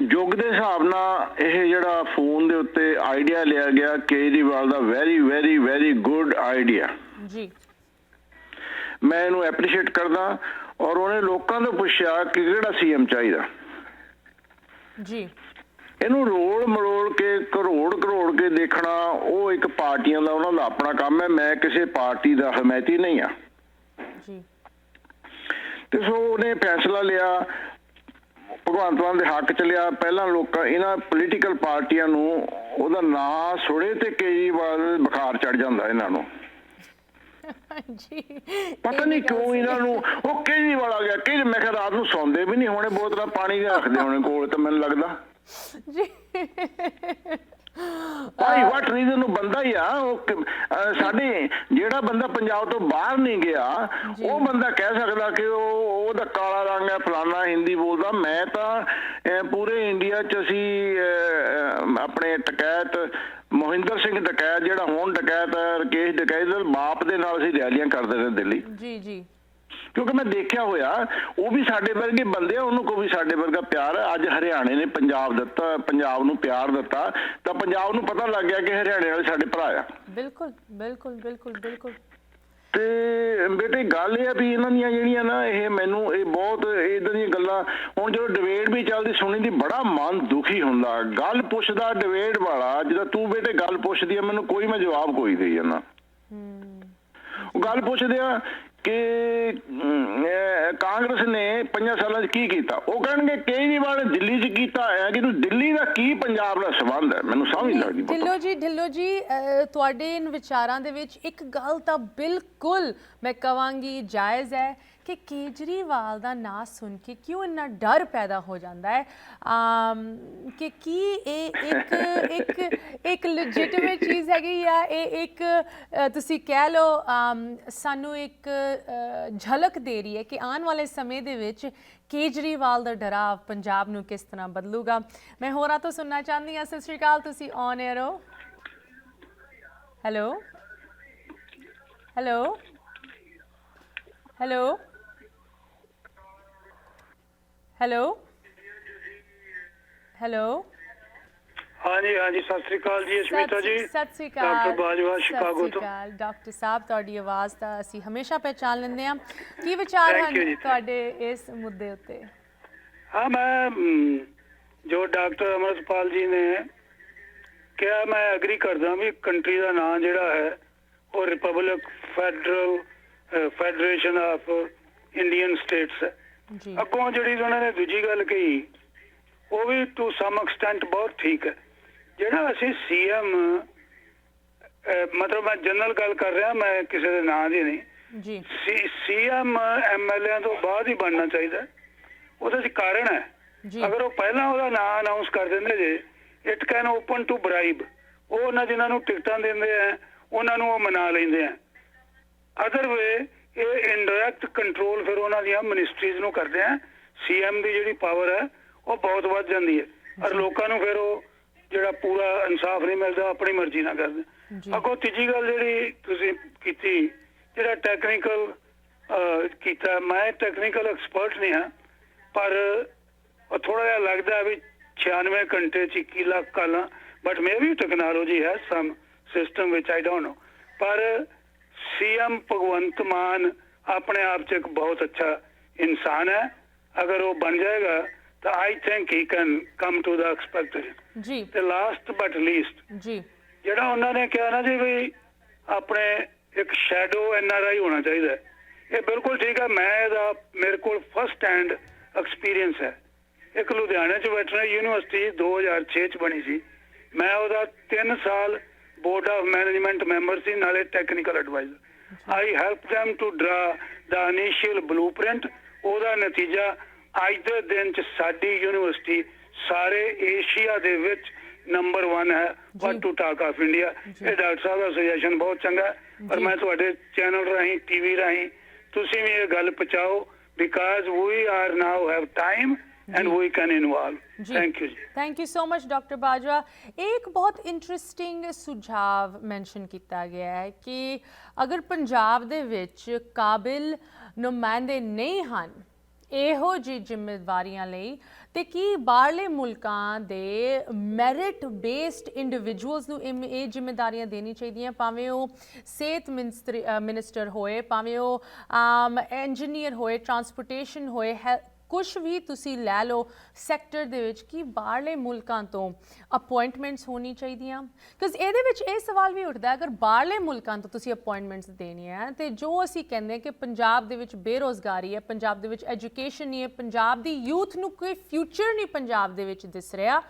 ਯੁੱਗ ਦੇ ਹਿਸਾਬ ਨਾਲ ਇਹ ਜਿਹੜਾ ਫੋਨ ਦੇ ਉੱਤੇ ਆਈਡੀਆ ਲਿਆ ਗਿਆ ਕੇਜਰੀਵਾਲ ਦਾ very very very good idea ji ਮੈਂ ਇਹਨੂੰ ਐਪਰੀਸ਼ੀਏਟ ਕਰਦਾ ਔਰ ਉਹਨੇ ਲੋਕਾਂ ਤੋਂ ਪੁੱਛਿਆ ਕਿ ਕਿਹੜਾ ਸੀਐਮ ਚਾਹੀਦਾ ਜੀ ਇਹਨੂੰ ਰੋਲ ਮਰੋਲ ਕੇ ਕਰੋੜ ਕੇ ਦੇਖਣਾ ਉਹ ਇੱਕ ਪਾਰਟੀਆਂ ਦਾ ਉਹਨਾਂ ਦਾ ਆਪਣਾ ਕੰਮ ਹੈ ਮੈਂ ਕਿਸੇ ਪਾਰਟੀ ਦਾ ਹਮਾਇਤੀ ਨਹੀਂ ਆ ਜੀ ਤੇ ਸੋ ਉਹਨੇ ਫੈਸਲਾ ਲਿਆ ਭਗਵੰਤ ਮਾਨ ਦੇ ਹੱਕ ਚ ਲਿਆ ਪਹਿਲਾਂ ਲੋਕਾਂ ਇਹਨਾਂ ਪੋਲੀਟੀਕਲ ਪਾਰਟੀਆਂ ਨੂੰ ਉਹਦਾ ਨਾਂ ਸੁਣੇ ਤੇ ਕੇਜਰੀਵਾਲ ਬੁਖਾਰ ਚੜ ਜਾਂਦਾ ਇਹਨਾਂ ਨੂੰ ਜੀ ਪਤਾ ਨਹੀਂ ਕਿਉਂ ਇਹਨਾਂ ਨੂੰ ਉਹ ਕੇਜਰੀਵਾਲ ਆ ਗਿਆ ਕਿ ਮੈਂ ਕਿਹਾ ਰਾਤ ਨੂੰ ਸੌਂਦੇ ਵੀ ਨਹੀਂ ਹੋਣੇ ਬੋਤਲਾਂ ਪਾਣੀ ਦੀਆਂ ਰੱਖਦੇ ਹੋਣੇ ਕੋਲ ਤਾਂ ਮੈਨੂੰ ਲੱਗਦਾ ਜੀ ਭਾਈ ਵਾਟ ਰੀਜ਼ਨ ਨੂੰ ਬੰਦਾ ਹੀ ਆ ਉਹ ਸਾਡੇ ਜਿਹੜਾ ਬੰਦਾ ਪੰਜਾਬ ਤੋਂ ਬਾਹਰ ਨਹੀਂ ਗਿਆ ਉਹ ਬੰਦਾ ਕਹਿ ਸਕਦਾ ਕਿ ਉਹਦਾ ਕਾਲਾ ਰੰਗ ਹੈ ਫਲਾਨਾ ਹਿੰਦੀ ਬੋਲਦਾ ਮੈਂ ਤਾਂ ਪੂਰੇ ਇੰਡੀਆ 'ਚ ਅਸੀਂ ਆਪਣੇ ਟਕੈਤ ਮੋਹਿੰਦਰ ਸਿੰਘ ਡਕੈਤ ਜਿਹੜਾ ਹੁਣ ਡਕੈਤ ਹੈ ਰਕੇਸ਼ ਡਕੈਤ ਦੇ ਬਾਪ ਦੇ ਨਾਲ ਅਸੀਂ ਰੈਲੀਆਂ ਕਰਦੇ ਰਹੇ ਦਿੱਲੀ ਜੀ ਕਿਉਂਕਿ ਮੈਂ ਦੇਖਿਆ ਹੋਇਆ ਉਹ ਵੀ ਸਾਡੇ ਵਰਗੇ ਬੰਦੇ ਆ ਉਹਨੂੰ ਕੋਈ ਵੀ ਸਾਡੇ ਵਰਗਾ ਪਿਆਰ ਅੱਜ ਹਰਿਆਣੇ ਨੇ ਪੰਜਾਬ ਨੂੰ ਪਿਆਰ ਦਿੱਤਾ ਤਾਂ ਪੰਜਾਬ ਨੂੰ ਪਤਾ ਲੱਗ ਗਿਆ ਕਿ ਹਰਿਆਣੇ ਵਾਲੇ ਸਾਡੇ ਭਰਾ ਆ ਬਿਲਕੁਲ ਤੇ ਬੇਟੇ ਗੱਲ ਇਹ ਆ ਵੀ ਇਹਨਾਂ ਦੀਆਂ ਜਿਹੜੀਆਂ ਨਾ ਇਹ ਮੈਨੂੰ ਇਹ ਬਹੁਤ ਇਦਾਂ ਦੀਆਂ ਗੱਲਾਂ ਹੁਣ ਜਦੋਂ ਡਿਬੇਟ ਵੀ ਚੱਲਦੀ ਸੁਣੀ ਦੀ ਬੜਾ ਮਨ ਦੁਖੀ ਹੁੰਦਾ ਗੱਲ ਪੁੱਛਦਾ ਡਿਬੇਟ ਵਾਲਾ ਜਦੋਂ ਤੂੰ ਬੇਟੇ ਗੱਲ ਪੁੱਛਦੀ ਆ ਮੈਨੂੰ ਕੋਈ ਮੈਂ ਜਵਾਬ ਕੋਈ ਦੇਈ ਜਾਂਦਾ ਉਹ ਗੱਲ ਪੁੱਛਦੇ ਆ ਕਿ ਕਾਂਗਰਸ ਨੇ 5 ਸਾਲਾਂ 'ਚ ਕੀ ਕੀਤਾ ਉਹ ਕਹਿਣਗੇ ਕੇਜਰੀਵਾਲ ਨੇ ਦਿੱਲੀ 'ਚ ਕੀਤਾ ਹੈ ਕਿ ਦਿੱਲੀ ਦਾ ਕੀ ਪੰਜਾਬ ਨਾਲ ਸੰਬੰਧ ਹੈ ਮੈਨੂੰ ਸਮਝ ਨਹੀਂ ਲੱਗਦੀ ਢਿੱਲੋਂ ਜੀ ਤੁਹਾਡੇ ਇਨ ਵਿਚਾਰਾਂ ਦੇ ਵਿੱਚ ਇੱਕ ਗੱਲ ਤਾਂ ਬਿਲਕੁਲ ਮੈਂ ਕਹਾਂਗੀ ਜਾਇਜ਼ ਹੈ ਕਿ ਕੇਜਰੀਵਾਲ ਦਾ ਨਾਂ ਸੁਣ ਕੇ ਕਿਉਂ ਇੰਨਾ ਡਰ ਪੈਦਾ ਹੋ ਜਾਂਦਾ ਹੈ ਕਿ ਕੀ ਇਹ ਇੱਕ ਲੈਜਿਟਿਮੇਟ ਚੀਜ਼ ਹੈਗੀ ਜਾਂ ਇਹ ਇੱਕ ਤੁਸੀਂ ਕਹਿ ਲਓ ਸਾਨੂੰ ਇੱਕ ਝਲਕ ਦੇ ਰਹੀ ਹੈ ਕਿ ਆਉਣ ਵਾਲੇ ਸਮੇਂ ਦੇ ਵਿੱਚ ਕੇਜਰੀਵਾਲ ਦਾ ਡਰਾਵ ਪੰਜਾਬ ਨੂੰ ਕਿਸ ਤਰ੍ਹਾਂ ਬਦਲੂਗਾ। ਮੈਂ ਹੋਰਾਂ ਤੋਂ ਸੁਣਨਾ ਚਾਹੁੰਦੀ ਹਾਂ। ਸਤਿ ਸ਼੍ਰੀ ਅਕਾਲ, ਤੁਸੀਂ ਔਨ 에ਅਰ ਹੋ। Hello hello hello hello hello ਹਾਂਜੀ ਹਾਂਜੀ, ਸਤਿ ਸ੍ਰੀ ਅਕਾਲ ਜੀ ਅਸ਼ਮਿਤਾ ਜੀ। ਸਤਿ ਸ਼੍ਰੀ ਅਕਾਲ ਡਾਕਟਰ ਬਾਜਵਾ ਸ਼ਿਕਾਗੋ ਤੋਂ। ਡਾਕਟਰ ਸਾਹਿਬ, ਤੁਹਾਡੀ ਆਵਾਜ਼ ਤਾਂ ਅਸੀਂ ਹਮੇਸ਼ਾ ਪਹਿਚਾਨ ਲੈਂਦੇ ਹਾਂ। ਕੀ ਵਿਚਾਰ Thank you ਹਨ ਜੀ। ਤੁਹਾਡੇ ਇਸ ਮੁੱਦੇ ਉੱਤੇ? ਹਾਂ, ਮੈਂ ਜੋ ਡਾਕਟਰ ਅਮਰਪਾਲ ਜੀ ਨੇ ਕਿਹਾ ਮੈਂ ਐਗਰੀ ਕਰਦਾ ਵੀ ਕੰਟਰੀ ਦਾ ਨਾਮ ਜਿਹੜਾ ਹੈ ਉਹ republic federation of Indian states ਹੈ। ਜੀ ਅੱਗੋਂ ਜਿਹੜੀ ਉਹਨਾਂ ਨੇ ਦੂਜੀ ਗੱਲ ਕਹੀ ਉਹ ਵੀ ਟੂ ਸਮ ਐਕਸਟੈਂਟ ਬਹੁਤ ਠੀਕ ਹੈ। ਜਿਹੜਾ ਅਸੀਂ ਸੀਐਮ ਮਤਲਬ ਮੈਂ ਜਨਰਲ ਗੱਲ ਕਰ ਰਿਹਾ, ਮੈਂ ਕਿਸੇ ਦੇ ਨਾਂ ਦੀ ਨਹੀਂ। ਜੀ ਸੀਐਮ ਐਮਐਲਏ ਤੋਂ ਬਾਅਦ ਹੀ ਬਣਨਾ ਚਾਹੀਦਾ। ਉਹਦਾ ਚ ਕਾਰਨ ਹੈ, ਜੀ ਅਗਰ ਉਹ ਪਹਿਲਾਂ ਉਹਦਾ ਨਾਂ ਅਨਾਉਂਸ ਕਰ ਦਿੰਦੇ ਜੇ ਇਟ ਕੈਨ ਓਪਨ ਟੂ ਬਰਾਈਬ, ਉਹ ਉਹਨਾਂ ਜਿਨ੍ਹਾਂ ਨੂੰ ਟਿਕਟਾਂ ਦਿੰਦੇ ਆ ਉਹਨਾਂ ਨੂੰ ਉਹ ਮਨਾ ਲੈਂਦੇ ਆ। ਅਦਰ ਵੇ ਇਹ ਇਨਡਾਇਰੈਕਟ ਕੰਟਰੋਲ ਫਿਰ ਉਹਨਾਂ ਦੀਆਂ ਮਿਨਿਸਟਰੀਜ਼ ਨੂੰ ਕਰਦੇ ਆ। ਸੀਐਮ ਦੀ ਜਿਹੜੀ ਪਾਵਰ ਹੈ ਉਹ ਬਹੁਤ ਵੱਧ ਜਾਂਦੀ ਹੈ ਔਰ ਲੋਕਾਂ ਨੂੰ ਫਿਰ ਉਹ ਜਿਹੜਾ ਪੂਰਾ ਇਨਸਾਫ ਨਹੀਂ ਮਿਲਦਾ, ਆਪਣੀ ਮਰਜ਼ੀ ਨਾਲ ਕਰਦੇ। ਅੱਗੋਂ ਤੀਜੀ ਗੱਲ ਜਿਹੜੀ ਤੁਸੀਂ ਕੀਤੀ, ਜਿਹੜਾ ਟੈਕਨੀਕਲ ਕੀਤਾ, ਮੈਂ ਟੈਕਨੀਕਲ ਐਕਸਪਰਟ ਨਹੀਂ ਹਾਂ, ਪਰ ਉਹ ਥੋੜਾ ਜਿਹਾ ਲੱਗਦਾ ਵੀ 96 ਘੰਟੇ ਚ 21 ਲੱਖ ਕਾਲਾਂ, ਬਟ ਮੇ ਵੀ ਟੈਕਨੋਲੋਜੀ ਹੈ ਸਮ system which I don't know. ਪਰ ਸੀਐਮ ਭਗਵੰਤ ਮਾਨ ਆਪਣੇ ਆਪ ਚ ਇੱਕ ਬਹੁਤ ਅੱਛਾ ਇਨਸਾਨ ਹੈ। ਅਗਰ ਉਹ ਬਣ ਜਾਏਗਾ ਤਾਂ I think he can come to the expectation. ਜੀ ਤੇ ਲਾਸਟ ਬਟ ਲੀਸਟ ਜੀ ਜਿਹੜਾ ਉਹਨਾਂ ਨੇ ਕਿਹਾ ਨਾ ਜੀ ਵੀ ਆਪਣੇ ਇੱਕ ਸ਼ੈਡੋ ਐਨਆਰਆਈ ਹੋਣਾ ਚਾਹੀਦਾ, ਇਹ ਬਿਲਕੁਲ ਠੀਕ ਹੈ। ਮੈਂ ਇਹਦਾ ਮੇਰੇ ਕੋਲ ਫਸਟ ਹੈਂਡ ਐਕਸਪੀਰੀਅੰਸ ਹੈ। ਇੱਕ ਲੁਧਿਆਣੇ ਚ ਵੈਟਰਨਰੀ ਯੂਨੀਵਰਸਿਟੀ 2006 ਚ ਬਣੀ ਸੀ, ਮੈਂ ਉਹਦਾ 3 ਸਾਲ ਬੋਰਡ ਆਫ ਮੈਨੇਜਮੈਂਟ ਮੈਂਬਰ ਸੀ, ਨਾਲੇ technical adviser. I help them to draw the initial blueprint. ਉਹਦਾ ਨਤੀਜਾ ਅੱਜ ਦੇ ਦਿਨ ਚ ਸਾਡੀ ਯੂਨੀਵਰਸਿਟੀ ਸਾਰੇ ਏਸ਼ੀਆ ਦੇ ਵਿੱਚ ਨੰਬਰ 1 ਹੈ, ਵਟ ਟੂ ਟਾਕ ਆਫ ਇੰਡੀਆ। ਇਹ ਡਾਕਟਰ ਸਾਹਿਬ ਦਾ ਸੁਜੈਸ਼ਨ ਬਹੁਤ ਚੰਗਾ ਹੈ, ਪਰ ਮੈਂ ਤੁਹਾਡੇ ਚੈਨਲ ਰਾਹੀਂ ਟੀਵੀ ਰਾਹੀਂ ਤੁਸੀਂ ਵੀ ਇਹ ਗੱਲ ਪਹੁੰਚਾਓ, because we are now have time and we can involve. Thank you. Thank you so much, Dr. Bajwa. एक बहुत इंटरेस्टिंग सुझाव मैंशन किया गया है कि अगर पंजाब दे विच काबिल नुमाइंदे नहीं ਹਨ ਇਹੋ ਜਿਹੀ ਜ਼ਿੰਮੇਵਾਰੀਆਂ ਲਈ ਤੇ ਕੀ ਬਾਹਰਲੇ ਮੁਲਕਾਂ ਦੇ ਮੈਰਿਟ ਬੇਸਡ ਇੰਡੀਵਿਜੂਅਲਸ ਨੂੰ ਇਹ ਜ਼ਿੰਮੇਵਾਰੀਆਂ ਦੇਣੀ ਚਾਹੀਦੀਆਂ, ਭਾਵੇਂ ਉਹ ਸਿਹਤ ਮਿਨਿਸਟਰ ਹੋਏ, ਭਾਵੇਂ ਉਹ ਇੰਜੀਨੀਅਰ ਹੋਏ, ਟਰਾਂਸਪੋਰਟੇਸ਼ਨ ਹੋਏ, ਕੁਛ ਵੀ ਤੁਸੀਂ ਲੈ ਲਓ ਸੈਕਟਰ ਦੇ ਵਿੱਚ, ਕਿ ਬਾਹਰਲੇ ਮੁਲਕਾਂ ਤੋਂ ਅਪਾਇੰਟਮੈਂਟਸ ਹੋਣੀ ਚਾਹੀਦੀਆਂ? ਬਿਕਾਜ਼ ਇਹਦੇ ਵਿੱਚ ਇਹ ਸਵਾਲ ਵੀ ਉੱਠਦਾ, ਅਗਰ ਬਾਹਰਲੇ ਮੁਲਕਾਂ ਤੋਂ ਤੁਸੀਂ ਅਪਾਇੰਟਮੈਂਟਸ ਦੇਣੀਆਂ ਹੈ ਤੇ ਜੋ ਅਸੀਂ ਕਹਿੰਦੇ ਹਾਂ ਕਿ ਪੰਜਾਬ ਦੇ ਵਿੱਚ ਬੇਰੁਜ਼ਗਾਰੀ ਹੈ, ਪੰਜਾਬ ਦੇ ਵਿੱਚ ਐਜੂਕੇਸ਼ਨ ਨਹੀਂ ਹੈ, ਪੰਜਾਬ ਦੀ ਯੂਥ ਨੂੰ ਕੋਈ ਫਿਊਚਰ ਨਹੀਂ ਪੰਜਾਬ ਦੇ ਵਿੱਚ ਦਿਸ ਰਿਹਾ,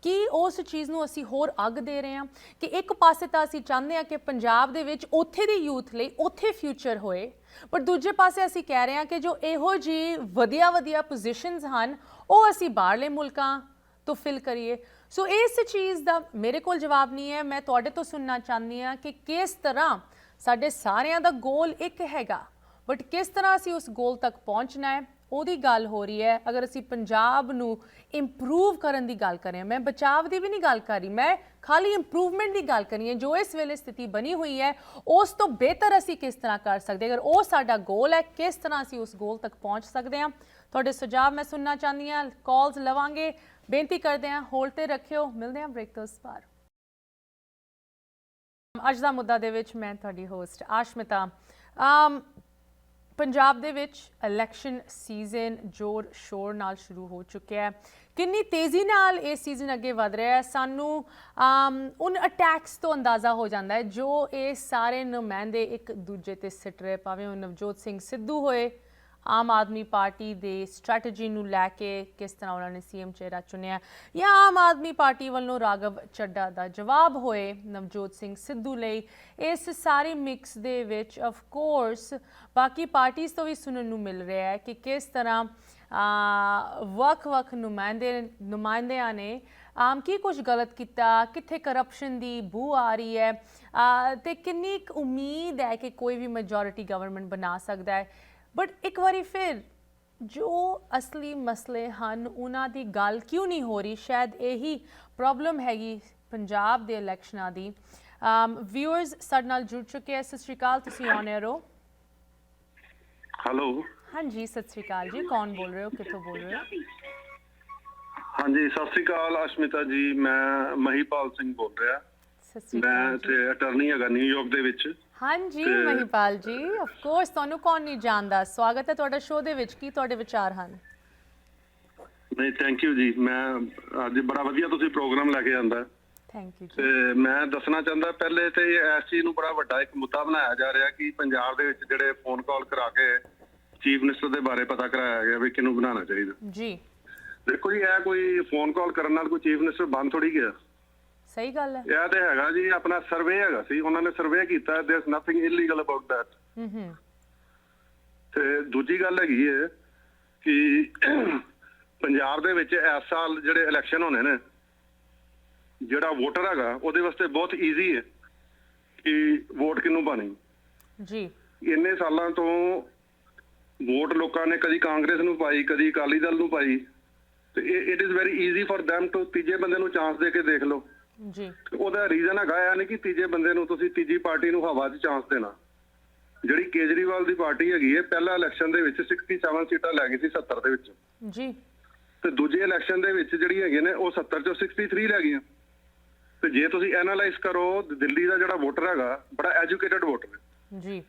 ਕਿ ਉਸ ਚੀਜ਼ ਨੂੰ ਅਸੀਂ ਹੋਰ ਅੱਗ ਦੇ ਰਹੇ ਹਾਂ ਕਿ ਇੱਕ ਪਾਸੇ ਤਾਂ ਅਸੀਂ ਚਾਹੁੰਦੇ ਹਾਂ ਕਿ ਪੰਜਾਬ ਦੇ ਵਿੱਚ ਉੱਥੇ ਦੀ ਯੂਥ ਲਈ ਉੱਥੇ ਫਿਊਚਰ ਹੋਏ, ਪਰ ਦੂਜੇ ਪਾਸੇ ਅਸੀਂ ਕਹਿ ਰਹੇ ਹਾਂ ਕਿ ਜੋ ਇਹੋ ਜਿਹੀ ਵਧੀਆ ਪੋਜੀਸ਼ਨਸ ਹਨ ਉਹ ਅਸੀਂ ਬਾਹਰਲੇ ਮੁਲਕਾਂ ਤੋਂ ਫਿਲ ਕਰੀਏ। ਸੋ ਇਸ ਚੀਜ਼ ਦਾ ਮੇਰੇ ਕੋਲ ਜਵਾਬ ਨਹੀਂ ਹੈ। ਮੈਂ ਤੁਹਾਡੇ ਤੋਂ ਸੁਣਨਾ ਚਾਹੁੰਦੀ ਹਾਂ ਕਿ ਕਿਸ ਤਰ੍ਹਾਂ ਸਾਡੇ ਸਾਰਿਆਂ ਦਾ ਗੋਲ ਇੱਕ ਹੈਗਾ, ਬਟ ਕਿਸ ਤਰ੍ਹਾਂ ਅਸੀਂ ਉਸ ਗੋਲ ਤੱਕ ਪਹੁੰਚਣਾ ਹੈ ਉਹਦੀ ਗੱਲ ਹੋ ਰਹੀ ਹੈ। ਅਗਰ ਅਸੀਂ ਪੰਜਾਬ ਨੂੰ ਇੰਪਰੂਵ ਕਰਨ ਦੀ ਗੱਲ ਕरें, ਮੈਂ ਬਚਾਵ ਦੀ ਵੀ ਨਹੀਂ ਗੱਲ ਕਰ ਰਹੀ, ਮੈਂ ਖਾਲੀ ਇੰਪਰੂਵਮੈਂਟ ਦੀ ਗੱਲ ਕਰੀ ਹੈ। ਜੋ ਇਸ ਵੇਲੇ ਸਥਿਤੀ ਬਣੀ ਹੋਈ ਹੈ ਉਸ ਤੋਂ ਬਿਹਤਰ ਅਸੀਂ ਕਿਸ ਤਰ੍ਹਾਂ ਕਰ ਸਕਦੇ, ਅਗਰ ਉਹ ਸਾਡਾ ਗੋਲ ਹੈ, ਕਿਸ ਤਰ੍ਹਾਂ ਅਸੀਂ ਉਸ ਗੋਲ ਤੱਕ ਪਹੁੰਚ ਸਕਦੇ ਹਾਂ। ਤੁਹਾਡੇ ਸੁਝਾਅ ਮੈਂ ਸੁਣਨਾ ਚਾਹੁੰਦੀ ਹਾਂ, ਕਾਲਸ ਲਵਾਂਗੇ, ਬੇਨਤੀ ਕਰਦੇ ਹਾਂ ਹੋਲਡ ਤੇ ਰੱਖਿਓ। ਮਿਲਦੇ ਹਾਂ ਬ੍ਰੇਕ ਤੋਂ ਬਾਅਦ। ਅੱਜ ਦਾ ਮੁੱਦਾ ਦੇ ਵਿੱਚ ਮੈਂ ਤੁਹਾਡੀ ਹੋਸਟ ਆਸ਼ਮਿਤਾ। ਪੰਜਾਬ ਦੇ ਵਿੱਚ ਇਲੈਕਸ਼ਨ ਸੀਜ਼ਨ ਜ਼ੋਰ ਸ਼ੋਰ ਨਾਲ ਸ਼ੁਰੂ ਹੋ ਚੁੱਕਿਆ ਹੈ। ਕਿੰਨੀ ਤੇਜ਼ੀ ਨਾਲ ਇਹ ਸੀਜ਼ਨ ਅੱਗੇ ਵਧ ਰਿਹਾ ਹੈ ਸਾਨੂੰ ਉਨ ਅਟੈਕਸ ਤੋਂ ਅੰਦਾਜ਼ਾ ਹੋ ਜਾਂਦਾ ਹੈ ਜੋ ਇਹ ਸਾਰੇ ਨੁਮਾਇੰਦੇ ਇੱਕ ਦੂਜੇ ਤੇ ਸਿੱਟ ਰਹੇ, ਭਾਵੇਂ ਉਹ ਨਵਜੋਤ ਸਿੰਘ ਸਿੱਧੂ ਹੋਏ, ਆਮ ਆਦਮੀ ਪਾਰਟੀ ਦੇ ਸਟ੍ਰੈਟਜੀ ਨੂੰ ਲੈ ਕੇ ਕਿਸ ਤਰ੍ਹਾਂ ਉਹਨਾਂ ਨੇ ਸੀਐਮ ਚਿਹਰਾ ਚੁਣਿਆ, ਜਾਂ ਆਮ ਆਦਮੀ ਪਾਰਟੀ ਵੱਲੋਂ ਰਾਘਵ ਚੱਡਾ ਦਾ ਜਵਾਬ ਹੋਏ ਨਵਜੋਤ ਸਿੰਘ ਸਿੱਧੂ ਲਈ, ਇਸ ਸਾਰੀ ਮਿਕਸ ਦੇ ਵਿੱਚ ਆਫ ਕੋਰਸ ਬਾਕੀ ਪਾਰਟੀਆਂ ਤੋਂ ਵੀ ਸੁਣਨ ਨੂੰ ਮਿਲ ਰਿਹਾ ਹੈ ਕਿ ਕਿਸ ਤਰ੍ਹਾਂ ਵੱਖ-ਵੱਖ ਨੁਮਾਇੰਦਿਆਂ ਨੇ ਕੀ ਕੁਝ ਗਲਤ ਕੀਤਾ, ਕਿੱਥੇ ਕਰਪਸ਼ਨ ਦੀ ਬੂ ਆ ਰਹੀ ਹੈ, ਤੇ ਕਿੰਨੀ ਕੁ ਉਮੀਦ ਹੈ ਕਿ ਕੋਈ ਵੀ ਮੈਜੋਰਿਟੀ ਗਵਰਨਮੈਂਟ ਬਣਾ ਸਕਦਾ ਹੈ। ਬਟ ਇੱਕ ਵਾਰੀ ਫਿਰ ਜੋ ਅਸਲੀ ਮਸਲੇ ਹਨ ਉਹਨਾਂ ਦੀ ਗੱਲ ਕਿਉਂ ਨਹੀਂ ਹੋ ਰਹੀ? ਸ਼ਾਇਦ ਇਹੀ ਪ੍ਰੋਬਲਮ ਹੈਗੀ ਪੰਜਾਬ ਦੇ ਇਲੈਕਸ਼ਨਾਂ ਦੀ। ਵਿਊਅਰਸ ਸਾਡੇ ਨਾਲ ਜੁੜ ਚੁੱਕੇ ਹੈ। ਸਤਿ ਸ਼੍ਰੀ ਅਕਾਲ, ਤੁਸੀਂ ਔਨ 에ਅਰ ਹੋ। ਹੈਲੋ, ਹਾਂਜੀ ਸਤਿ ਸ਼੍ਰੀ ਅਕਾਲ ਜੀ, ਕੌਣ ਬੋਲ ਰਹੇ ਹੋ, ਕਿੱਥੋਂ ਬੋਲ ਰਹੇ ਹੋ? ਹਾਂਜੀ ਸਤਿ ਸ੍ਰੀ ਅਕਾਲ ਅਸ਼ਮਿਤਾ ਜੀ, ਮੈਂ ਮਹੀਪਾਲ ਸਿੰਘ ਬੋਲ ਰਿਹਾ। ਸਤਿ ਸ਼੍ਰੀ ਮੈਂ ਅਕਾਲ ਜੀ। ਇੱਥੇ ਅਟਰਨੀ ਹੈਗਾ ਨਿਊਯਾਰਕ ਦੇ ਵਿੱਚ। ਹਾਂਜੀ ਮਹੀਪਾਲ ਜੀ, ਆਫ ਕੋਰਸ ਤੁਹਾਨੂੰ ਕੌਣ ਨਹੀਂ ਜਾਣਦਾ। ਸਵਾਗਤ ਹੈ ਤੁਹਾਡਾ ਸ਼ੋਅ ਦੇ ਵਿੱਚ। ਕੀ ਤੁਹਾਡੇ ਵਿਚਾਰ ਹਨ? ਨਹੀਂ, ਥੈਂਕ ਯੂ ਜੀ। ਮੈਂ ਅੱਜ ਬੜਾ ਵਧੀਆ ਤੁਸੀਂ ਪ੍ਰੋਗਰਾਮ ਲੈ ਕੇ ਆਂਦਾ। ਥੈਂਕ ਯੂ ਜੀ। ਤੇ ਮੈਂ ਦੱਸਣਾ ਚਾਹੁੰਦਾ, ਪਹਿਲੇ ਤੇ ਇਸ ਚੀਜ਼ ਨੂੰ ਬੜਾ ਵੱਡਾ ਇੱਕ ਮੁੱਦਾ ਬਣਾਇਆ ਜਾ ਰਿਹਾ ਕਿ ਪੰਜਾਬ ਦੇ ਵਿੱਚ ਜਿਹੜੇ ਫੋਨ ਕਾਲ ਕਰਾ ਕੇ ਚੀਫ ਮਿਨਿਸਟਰ ਦੇ ਬਾਰੇ ਪਤਾ ਕਰਾਇਆ ਗਿਆ ਵੀ ਕਿਹਨੂੰ ਬਣਾਉਣਾ ਚਾਹੀਦਾ। ਜੀ ਦੇਖੋ ਜੀ, ਇਹ ਕੋਈ ਫੋਨ ਕਾਲ ਕਰਨ ਨਾਲ ਕੋਈ ਚੀਫ ਮਿਨਿਸਟਰ ਬਣ ਥੋੜੀ ਗਿਆ। ਸਹੀ ਗੱਲ ਹੈ। ਇਹ ਤੇ ਹੈਗਾ ਜੀ, ਆਪਣਾ ਸਰਵੇ ਹੈਗਾ ਸੀ, ਉਹਨਾਂ ਨੇ ਸਰਵੇ ਕੀਤਾ। There is nothing illegal about that. ਤੇ ਦੂਜੀ ਗੱਲ ਹੈਗੀ ਹੈ ਕਿ ਪੰਜਾਬ ਦੇ ਵਿੱਚ ਇਸ ਸਾਲ ਜਿਹੜੇ ਇਲੈਕਸ਼ਨ ਹੋਣੇ ਨੇ, ਜਿਹੜਾ ਵੋਟਰ ਹੈਗਾ ਉਹਦੇ ਵਾਸਤੇ ਬਹੁਤ ਈਜ਼ੀ ਹੈ ਕਿ ਵੋਟ ਕਿਹਨੂੰ ਪਾਣੀ। ਜੀ ਇੰਨੇ ਸਾਲਾਂ ਤੋਂ ਵੋਟ ਲੋਕਾਂ ਨੇ ਕਦੀ ਕਾਂਗਰਸ ਨੂੰ ਪਾਈ, ਕਦੀ ਅਕਾਲੀ ਦਲ ਨੂੰ ਪਾਈ, ਤੇ it is very easy for them to ਤੀਜੇ ਬੰਦੇ ਨੂੰ ਚਾਂਸ ਦੇ ਕੇ ਦੇਖ ਲਓ। ਜੀ ਉਹਦਾ ਰੀਜ਼ਨ ਹੈਗਾ ਇਹ ਨਹੀਂ ਕਿ ਤੀਜੇ ਬੰਦੇ ਨੂੰ ਤੁਸੀਂ ਤੀਜੀ ਪਾਰਟੀ ਨੂੰ ਹਵਾ 'ਚ ਚਾਂਸ ਦੇਣਾ। ਜਿਹੜੀ ਕੇਜਰੀਵਾਲ ਦੀ ਪਾਰਟੀ ਹੈਗੀ ਹੈ, ਪਹਿਲਾ ਇਲੈਕਸ਼ਨ ਦੇ ਵਿੱਚ 67 ਸੀਟਾਂ ਲੈ ਗਈ ਸੀ 70 ਦੇ ਵਿੱਚ, ਜੀ ਤੇ ਦੂਜੇ ਇਲੈਕਸ਼ਨ ਦੇ ਵਿੱਚ ਜਿਹੜੀ ਹੈਗੇ ਨੇ ਉਹ 70 ਚੋਂ 63 ਲੈ ਗਈਆਂ। ਤੇ ਜੇ ਤੁਸੀਂ ਐਨਾਲਾਈਜ਼ ਕਰੋ, ਦਿੱਲੀ ਦਾ ਜਿਹੜਾ ਵੋਟਰ ਹੈਗਾ ਬੜਾ ਐਜੂਕੇਟਡ ਵੋਟਰ ਹੈ, ਜੀ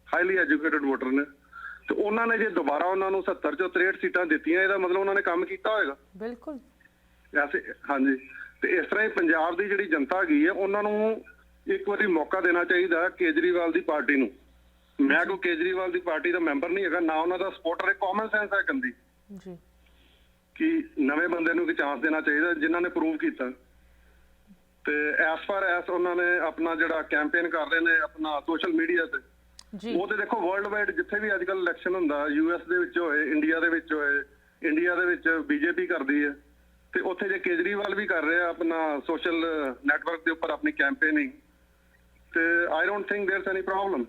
ਹਾਈਲੀ ਐਜੂਕੇਟਡ ਵੋਟਰ ਨੇ, ਤੇ ਉਹਨਾਂ ਨੇ ਜੇ ਦੁਬਾਰਾ ਉਹਨਾਂ ਨੂੰ 70 ਚੋਂ 63 ਸੀਟਾਂ ਦਿੱਤੀਆਂ, ਇਹਦਾ ਮਤਲਬ ਉਹਨਾਂ ਨੇ ਕੰਮ ਕੀਤਾ ਹੋਏਗਾ। ਬਿਲਕੁਲ। ਐਸੇ ਹਾਂਜੀ, ਤੇ ਇਸ ਤਰ੍ਹਾਂ ਹੀ ਪੰਜਾਬ ਦੀ ਜਿਹੜੀ ਜਨਤਾ ਹੈਗੀ ਹੈ, ਉਹਨਾਂ ਨੂੰ ਇੱਕ ਵਾਰੀ ਮੌਕਾ ਦੇਣਾ ਚਾਹੀਦਾ ਕੇਜਰੀਵਾਲ ਦੀ ਪਾਰਟੀ ਨੂੰ। ਮੈਂ ਕੋਈ ਕੇਜਰੀਵਾਲ ਦੀ ਪਾਰਟੀ ਦਾ ਮੈਂਬਰ ਨਹੀਂ ਹੈਗਾ, ਨਾ ਉਹਨਾਂ ਦਾ ਸਪੋਰਟਰ ਹੈ। ਕਾਮਨ ਸੈਂਸ ਹੈ ਕੰਦੀ ਜੀ ਕਿ ਨਵੇਂ ਬੰਦੇ ਨੂੰ ਕੀ ਚਾਂਸ ਦੇਣਾ ਚਾਹੀਦਾ ਜਿਨ੍ਹਾਂ ਨੇ ਪ੍ਰੂਵ ਕੀਤਾ। ਤੇ ਐਸ ਫਾਰ ਐਸ ਉਹਨਾਂ ਨੇ ਆਪਣਾ ਜਿਹੜਾ ਕੈਂਪੇਨ ਕਰ ਰਹੇ ਨੇ ਆਪਣਾ ਸੋਸ਼ਲ ਮੀਡੀਆ ਤੇ, ਜੀ ਉਹ ਤੇ ਦੇਖੋ ਵਰਲਡ ਵਾਈਡ ਜਿੱਥੇ ਵੀ ਅੱਜ ਕੱਲ ਇਲੈਕਸ਼ਨ ਹੁੰਦਾ, ਯੂਐਸ ਦੇ ਵਿੱਚ ਹੋਏ, ਇੰਡੀਆ ਦੇ ਵਿੱਚ ਹੋਏ, ਇੰਡੀਆ ਦੇ ਵਿੱਚ ਬੀਜੇਪੀ ਕਰਦੀ ਹੈ, ਤੇ ਉੱਥੇ ਜੇ ਕੇਜਰੀਵਾਲ ਵੀ ਕਰ ਰਿਹਾ ਆਪਣਾ ਸੋਸ਼ਲ ਨੈਟਵਰਕ ਦੇ ਉੱਪਰ ਆਪਣੀ ਕੈਂਪੇਨਿੰਗ, ਤੇ I don't think there's any problem.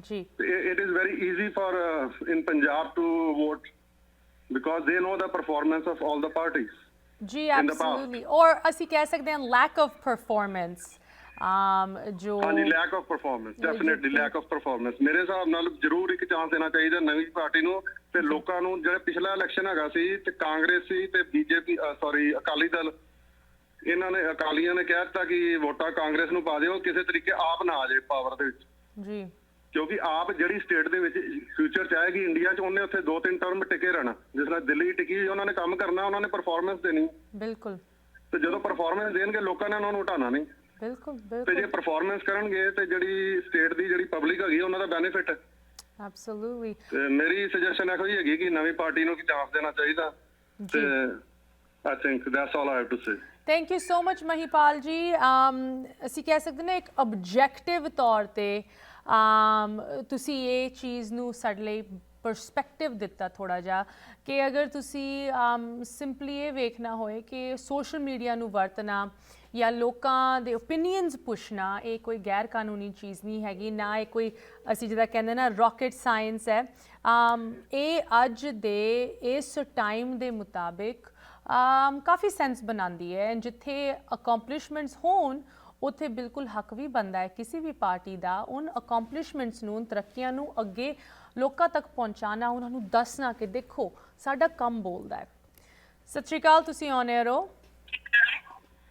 Ji it is very easy for in Punjab to vote because they know the performance of all the parties. ਜੀ in the past. ਐਬਸੋਲੂਟਲੀ। ਔਰ ਅਸੀਂ ਕਹਿ ਸਕਦੇ ਹਾਂ ਲੈਕ ਆਫ ਪਰਫਾਰਮੈਂਸ, ਜੋ ਹਾਂਜੀ, lack of performance, definitely lack of performance. ਮੇਰੇ ਹਿਸਾਬ ਨਾਲ ਜ਼ਰੂਰ ਇੱਕ ਚਾਂਸ ਦੇਣਾ ਚਾਹੀਦਾ ਨਵੀਂ ਪਾਰਟੀ ਨੂੰ। ਤੇ ਲੋਕਾਂ ਨੂੰ ਜਿਹੜਾ ਪਿਛਲਾ ਇਲੈਕਸ਼ਨ ਹੈਗਾ ਸੀ ਤੇ ਕਾਂਗਰਸ ਸੀ ਤੇ ਬੀਜੇਪੀ ਅਕਾਲੀ ਦਲ, ਇਹਨਾਂ ਨੇ ਅਕਾਲੀਆਂ ਨੇ ਕਹਿ ਦਿੱਤਾ ਕਿ ਵੋਟਾਂ ਕਾਂਗਰਸ ਨੂੰ ਪਾ ਦਿਓ, ਕਿਸੇ ਤਰੀਕੇ ਆਪ ਨਾ ਆ ਜਾਏ ਪਾਵਰ ਦੇ ਵਿੱਚ। ਜੀ ਕਿਉਂਕਿ ਆਪ ਜਿਹੜੀ ਸਟੇਟ ਦੇ ਵਿੱਚ ਫਿਊਚਰ ਚਾਹੇਗੀ ਇੰਡੀਆ 'ਚ, ਉਹਨੇ ਉੱਥੇ 2-3 ਟਰਮ ਟਿਕੇ ਰਹਿਣਾ। ਜਿਸ ਤਰ੍ਹਾਂ ਦਿੱਲੀ ਟਿਕੀ, ਉਹਨਾਂ ਨੇ ਕੰਮ ਕਰਨਾ, ਉਹਨਾਂ ਨੇ ਪਰਫਾਰਮੈਂਸ ਦੇਣੀ। ਬਿਲਕੁਲ ਤੇ ਜਦੋਂ ਪਰਫਾਰਮੈਂਸ ਦੇਣਗੇ ਲੋਕਾਂ ਨੇ ਉਹਨਾਂ ਨੂੰ ਹਟਾਉਣਾ ਨਹੀਂ। ਬਿਲਕੁਲ ਤੇ ਜੇ ਬਿਲਕੁਲ ਪਰਫਾਰਮੈਂਸ ਕਰਨਗੇ ਤੇ ਜਿਹੜੀ ਸਟੇਟ ਦੀ ਜਿਹੜੀ ਪਬਲਿਕ ਹੈਗੀ ਉਹਨਾਂ ਦਾ ਬੈਨੀਫਿਟ ਹੈ। ਐਬਸੋਲੂਟਲੀ। ਤੇ ਮੇਰੀ ਸੁਜੈਸ਼ਨ ਇਹੋ ਹੀ ਹੈਗੀ ਕਿ ਨਵੀਂ ਪਾਰਟੀ ਨੂੰ ਕੀ ਚਾਂਸ ਦੇਣਾ ਚਾਹੀਦਾ। ਤੇ I think that's all I have to say. Thank you so much Mahipal ji. ਅਸੀਂ ਕਹਿ ਸਕਦੇ ਨੇ ਇੱਕ ਆਬਜੈਕਟਿਵ ਤੌਰ ਤੇ ਤੁਸੀਂ ਇਹ ਚੀਜ਼ ਨੂੰ ਸਾਡੇ ਲਈ ਪਰਸਪੈਕਟਿਵ ਦਿੱਤਾ ਥੋੜਾ ਜਿਹਾ, ਕਿ ਅਗਰ ਤੁਸੀਂ ਸਿੰਪਲੀ ਇਹ ਵੇਖਣਾ ਹੋਏ ਕਿ ਸੋਸ਼ਲ ਮੀਡੀਆ ਨੂੰ ਵਰਤਣਾ ਜਾਂ ਲੋਕਾਂ ਦੇ ਓਪੀਨੀਅਨਸ ਪੁੱਛਣਾ, ਇਹ ਕੋਈ ਗੈਰ ਕਾਨੂੰਨੀ ਚੀਜ਼ ਨਹੀਂ ਹੈਗੀ, ਨਾ ਇਹ ਕੋਈ ਅਸੀਂ ਜਿੱਦਾਂ ਕਹਿੰਦੇ ਨਾ ਰਾਕਟ ਸਾਇੰਸ ਹੈ। ਇਹ ਅੱਜ ਦੇ ਇਸ ਟਾਈਮ ਦੇ ਮੁਤਾਬਿਕ ਕਾਫੀ ਸੈਂਸ ਬਣਾਉਂਦੀ ਹੈ। ਜਿੱਥੇ ਅਕੰਪਲਿਸ਼ਮੈਂਟਸ ਹੋਣ ਉੱਥੇ ਬਿਲਕੁਲ ਹੱਕ ਵੀ ਬਣਦਾ ਹੈ ਕਿਸੇ ਵੀ ਪਾਰਟੀ ਦਾ ਉਨ ਅਕੰਪਲਿਸ਼ਮੈਂਟਸ ਨੂੰ, ਤਰੱਕੀਆਂ ਨੂੰ ਅੱਗੇ ਲੋਕਾਂ ਤੱਕ ਪਹੁੰਚਾਉਣਾ, ਉਹਨਾਂ ਨੂੰ ਦੱਸਣਾ ਕਿ ਦੇਖੋ ਸਾਡਾ ਕੰਮ ਬੋਲਦਾ ਹੈ। ਸਤਿ ਸ਼੍ਰੀ ਅਕਾਲ, ਤੁਸੀਂ ਔਨ 에ਅਰ ਹੋ।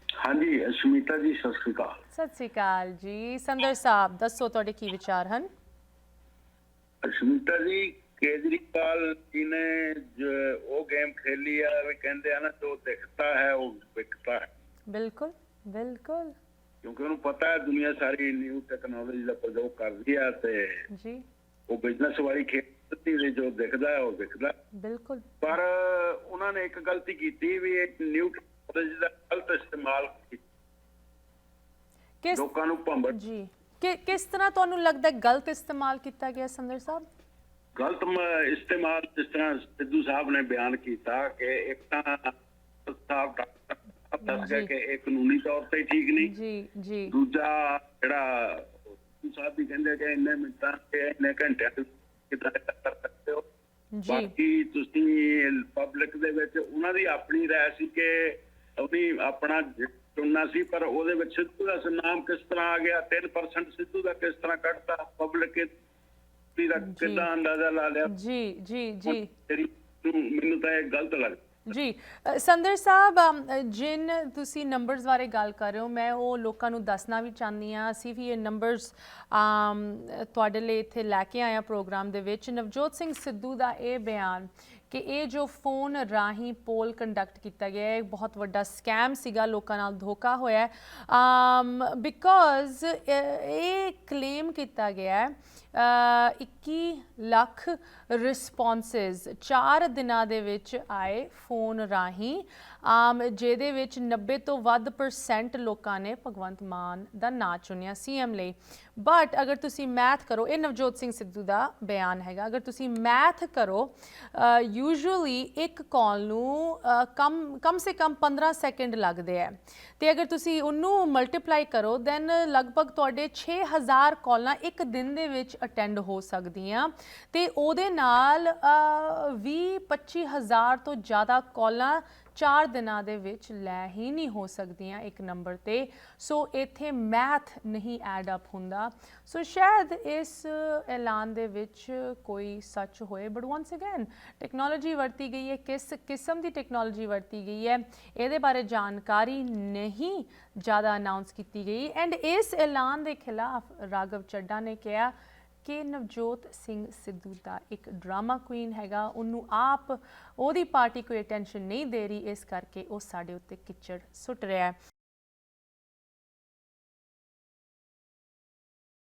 ਹਾਂਜੀ ਅਸ਼ਮਿਤਾ ਜੀ, ਸਤਿ ਸ਼੍ਰੀ ਅਕਾਲ। ਸਤਿ ਸ਼੍ਰੀ ਅਕਾਲ ਜੀ। ਸੰਦਰ ਸਾਹਿਬ ਦੱਸੋ ਤੁਹਾਡੇ ਕੀ ਵਿਚਾਰ ਹਨ? ਅਸ਼ਮਿਤਾ ਜੀ, केजरीवाल जी ने जो वो गेम खेली है, वे कहते हैं ना, जो दिखता है वो बिकता है। बिल्कुल बिल्कुल, क्योंकि उन्हें पता है दुनिया सारी न्यू टेक्नोलॉजी का प्रयोग कर रही है, ते जी वो बिजनेस वाली खेल ਧੀਰੇ ਜੋ ਦਿਖਦਾ ਹੈ ਉਹ ਦਿਖਦਾ। ਬਿਲਕੁਲ ਪਰ ਉਹਨਾਂ ਨੇ ਇੱਕ ਗਲਤੀ ਕੀਤੀ ਵੀ ਇਹ ਨਿਊ ਟੈਕਨੋਲੋਜੀ ਦਾ ਗਲਤ ਇਸਤੇਮਾਲ ਕੀਤਾ, ਕਿਸ ਲੋਕਾਂ ਨੂੰ ਭੰਬੜ ਜੀ ਕਿਸ ਤਰ੍ਹਾਂ ਤੁਹਾਨੂੰ ਲੱਗਦਾ ਹੈ ਗਲਤ ਇਸਤੇਮਾਲ ਕੀਤਾ ਗਿਆ ਸੰਦਰ ਸਾਹਿਬ? ਗਲਤ ਇਸਤੇਮਾਲ ਜਿਸ ਤਰ੍ਹਾਂ ਸਿੱਧੂ ਸਾਹਿਬ ਨੇ ਬਿਆਨ ਕੀਤਾ ਕਿ ਇੱਕ ਤਾਂ ਸਾਹਿਬ ਡਾਕਟਰ ਦੱਸ ਗਿਆ ਕਿ ਇਹ ਕਾਨੂੰਨੀ ਤੌਰ ਤੇ ਠੀਕ ਨਹੀਂ, ਜੀ ਦੂਜਾ ਜਿਹੜਾ ਸਿੱਧੂ ਸਾਹਿਬ ਵੀ ਕਹਿੰਦੇ ਕਿ ਇੰਨੇ ਮਿੰਟਾਂ ਤੇ ਇੰਨੇ ਘੰਟਿਆਂ ਚ ਕਿੱਦਾਂ ਕਰ ਸਕਦੇ ਹੋ। ਜੀ ਬਾਕੀ ਤੁਸੀਂ ਪਬਲਿਕ ਦੇ ਵਿੱਚ ਉਹਨਾਂ ਦੀ ਆਪਣੀ ਰਾਏ ਸੀ ਕਿ ਉਹਨੇ ਆਪਣਾ ਚੁਣਨਾ ਸੀ, ਪਰ ਉਹਦੇ ਵਿੱਚ ਸਿੱਧੂ ਦਾ ਨਾਮ ਕਿਸ ਤਰ੍ਹਾਂ ਆ ਗਿਆ, 3% ਸਿੱਧੂ ਦਾ ਕਿਸ ਤਰ੍ਹਾਂ ਕੱਢਤਾ, ਪਬਲਿਕ ਦਾ ਕਿੱਦਾਂ ਅੰਦਾਜ਼ਾ ਲਾ ਲਿਆ। ਜੀ ਮੈਨੂੰ ਤਾਂ ਇਹ ਗਲਤ ਲੱਗਦਾ। ਜੀ ਸੰਦਰ ਸਾਹਿਬ, ਜਿਨ ਤੁਸੀਂ ਨੰਬਰਸ ਬਾਰੇ ਗੱਲ ਕਰ ਰਹੇ ਹੋ, ਮੈਂ ਉਹ ਲੋਕਾਂ ਨੂੰ ਦੱਸਣਾ ਵੀ ਚਾਹੁੰਦੀ ਹਾਂ। ਅਸੀਂ ਵੀ ਇਹ ਨੰਬਰਸ ਤੁਹਾਡੇ ਲਈ ਇੱਥੇ ਲੈ ਕੇ ਆਏ ਹਾਂ ਪ੍ਰੋਗਰਾਮ ਦੇ ਵਿੱਚ। ਨਵਜੋਤ ਸਿੰਘ ਸਿੱਧੂ ਦਾ ਇਹ ਬਿਆਨ ਕਿ ਇਹ ਜੋ ਫੋਨ ਰਾਹੀਂ ਪੋਲ ਕੰਡਕਟ ਕੀਤਾ ਗਿਆ ਹੈ ਬਹੁਤ ਵੱਡਾ ਸਕੈਮ ਸੀਗਾ, ਲੋਕਾਂ ਨਾਲ ਧੋਖਾ ਹੋਇਆ ਬਿਕੋਜ਼ ਇਹ ਕਲੇਮ ਕੀਤਾ ਗਿਆ ਹੈ 21 ਲੱਖ ਰਿਸਪੌਂਸਿਸ 4 ਦਿਨਾਂ ਦੇ ਵਿੱਚ ਆਏ ਫੋਨ ਰਾਹੀਂ, ਜਿਹਦੇ ਵਿੱਚ 90 ਤੋਂ ਵੱਧ % ਲੋਕਾਂ ਨੇ ਭਗਵੰਤ ਮਾਨ ਦਾ ਨਾਂ ਚੁਣਿਆ CM ਲਈ। ਬਟ ਅਗਰ ਤੁਸੀਂ ਮੈਥ ਕਰੋ, ਇਹ ਨਵਜੋਤ ਸਿੰਘ ਸਿੱਧੂ ਦਾ ਬਿਆਨ ਹੈਗਾ, ਅਗਰ ਤੁਸੀਂ ਮੈਥ ਕਰੋ ਯੂਜੂਅਲੀ ਇੱਕ ਕਾਲ ਨੂੰ ਕਮ ਸੇ ਕਮ 15 ਸੈਕਿੰਡ ਲੱਗਦੇ ਹੈ, ਤੇ ਅਗਰ ਤੁਸੀਂ ਉਹਨੂੰ ਮਲਟੀਪਲਾਈ ਕਰੋ ਦੈਨ ਲਗਭਗ ਤੁਹਾਡੇ 6000 ਕਾਲਾਂ ਇੱਕ ਦਿਨ ਦੇ ਵਿੱਚ ਅਟੈਂਡ ਹੋ ਸਕਦੀਆਂ, ਤੇ ਉਹਦੇ ਨਾਲ 20-25 ਹਜ਼ਾਰ ਤੋਂ ਜ਼ਿਆਦਾ ਕਾਲਾਂ 4 ਦਿਨਾਂ ਦੇ ਵਿੱਚ ਲੈ ਹੀ ਨਹੀਂ ਹੋ ਸਕਦੀਆਂ ਇੱਕ ਨੰਬਰ ਤੇ। ਸੋ ਇੱਥੇ ਮੈਥ ਨਹੀਂ ਐਡ ਅਪ ਹੁੰਦਾ। ਸੋ ਸ਼ਾਇਦ ਇਸ ਐਲਾਨ ਦੇ ਵਿੱਚ ਕੋਈ ਸੱਚ ਹੋਏ, ਬਟ ਵਾਂਸ ਅਗੇਨ ਟੈਕਨੋਲੋਜੀ ਵਰਤੀ ਗਈ ਹੈ, ਕਿਸ ਕਿਸਮ ਦੀ ਟੈਕਨੋਲੋਜੀ ਵਰਤੀ ਗਈ ਹੈ ਇਹਦੇ ਬਾਰੇ ਜਾਣਕਾਰੀ ਨਹੀਂ ਜ਼ਿਆਦਾ ਅਨਾਉਂਸ ਕੀਤੀ ਗਈ। ਐਂਡ ਇਸ ਐਲਾਨ ਦੇ ਖਿਲਾਫ ਰਾਘਵ ਚੱਡਾ ਨੇ ਕਿਹਾ ਕਿ ਨਵਜੋਤ ਸਿੰਘ ਸਿੱਧੂ ਦਾ ਇੱਕ ਡਰਾਮਾ ਕੁਈਨ ਹੈਗਾ, ਉਹਨੂੰ ਆਪ ਉਹਦੀ ਪਾਰਟੀ ਕੋਈ ਅਟੈਂਸ਼ਨ ਨਹੀਂ ਦੇ ਰਹੀ, ਇਸ ਕਰਕੇ ਉਹ ਸਾਡੇ ਉੱਤੇ ਕਿੱਚੜ ਸੁੱਟ ਰਿਹਾ ਹੈ।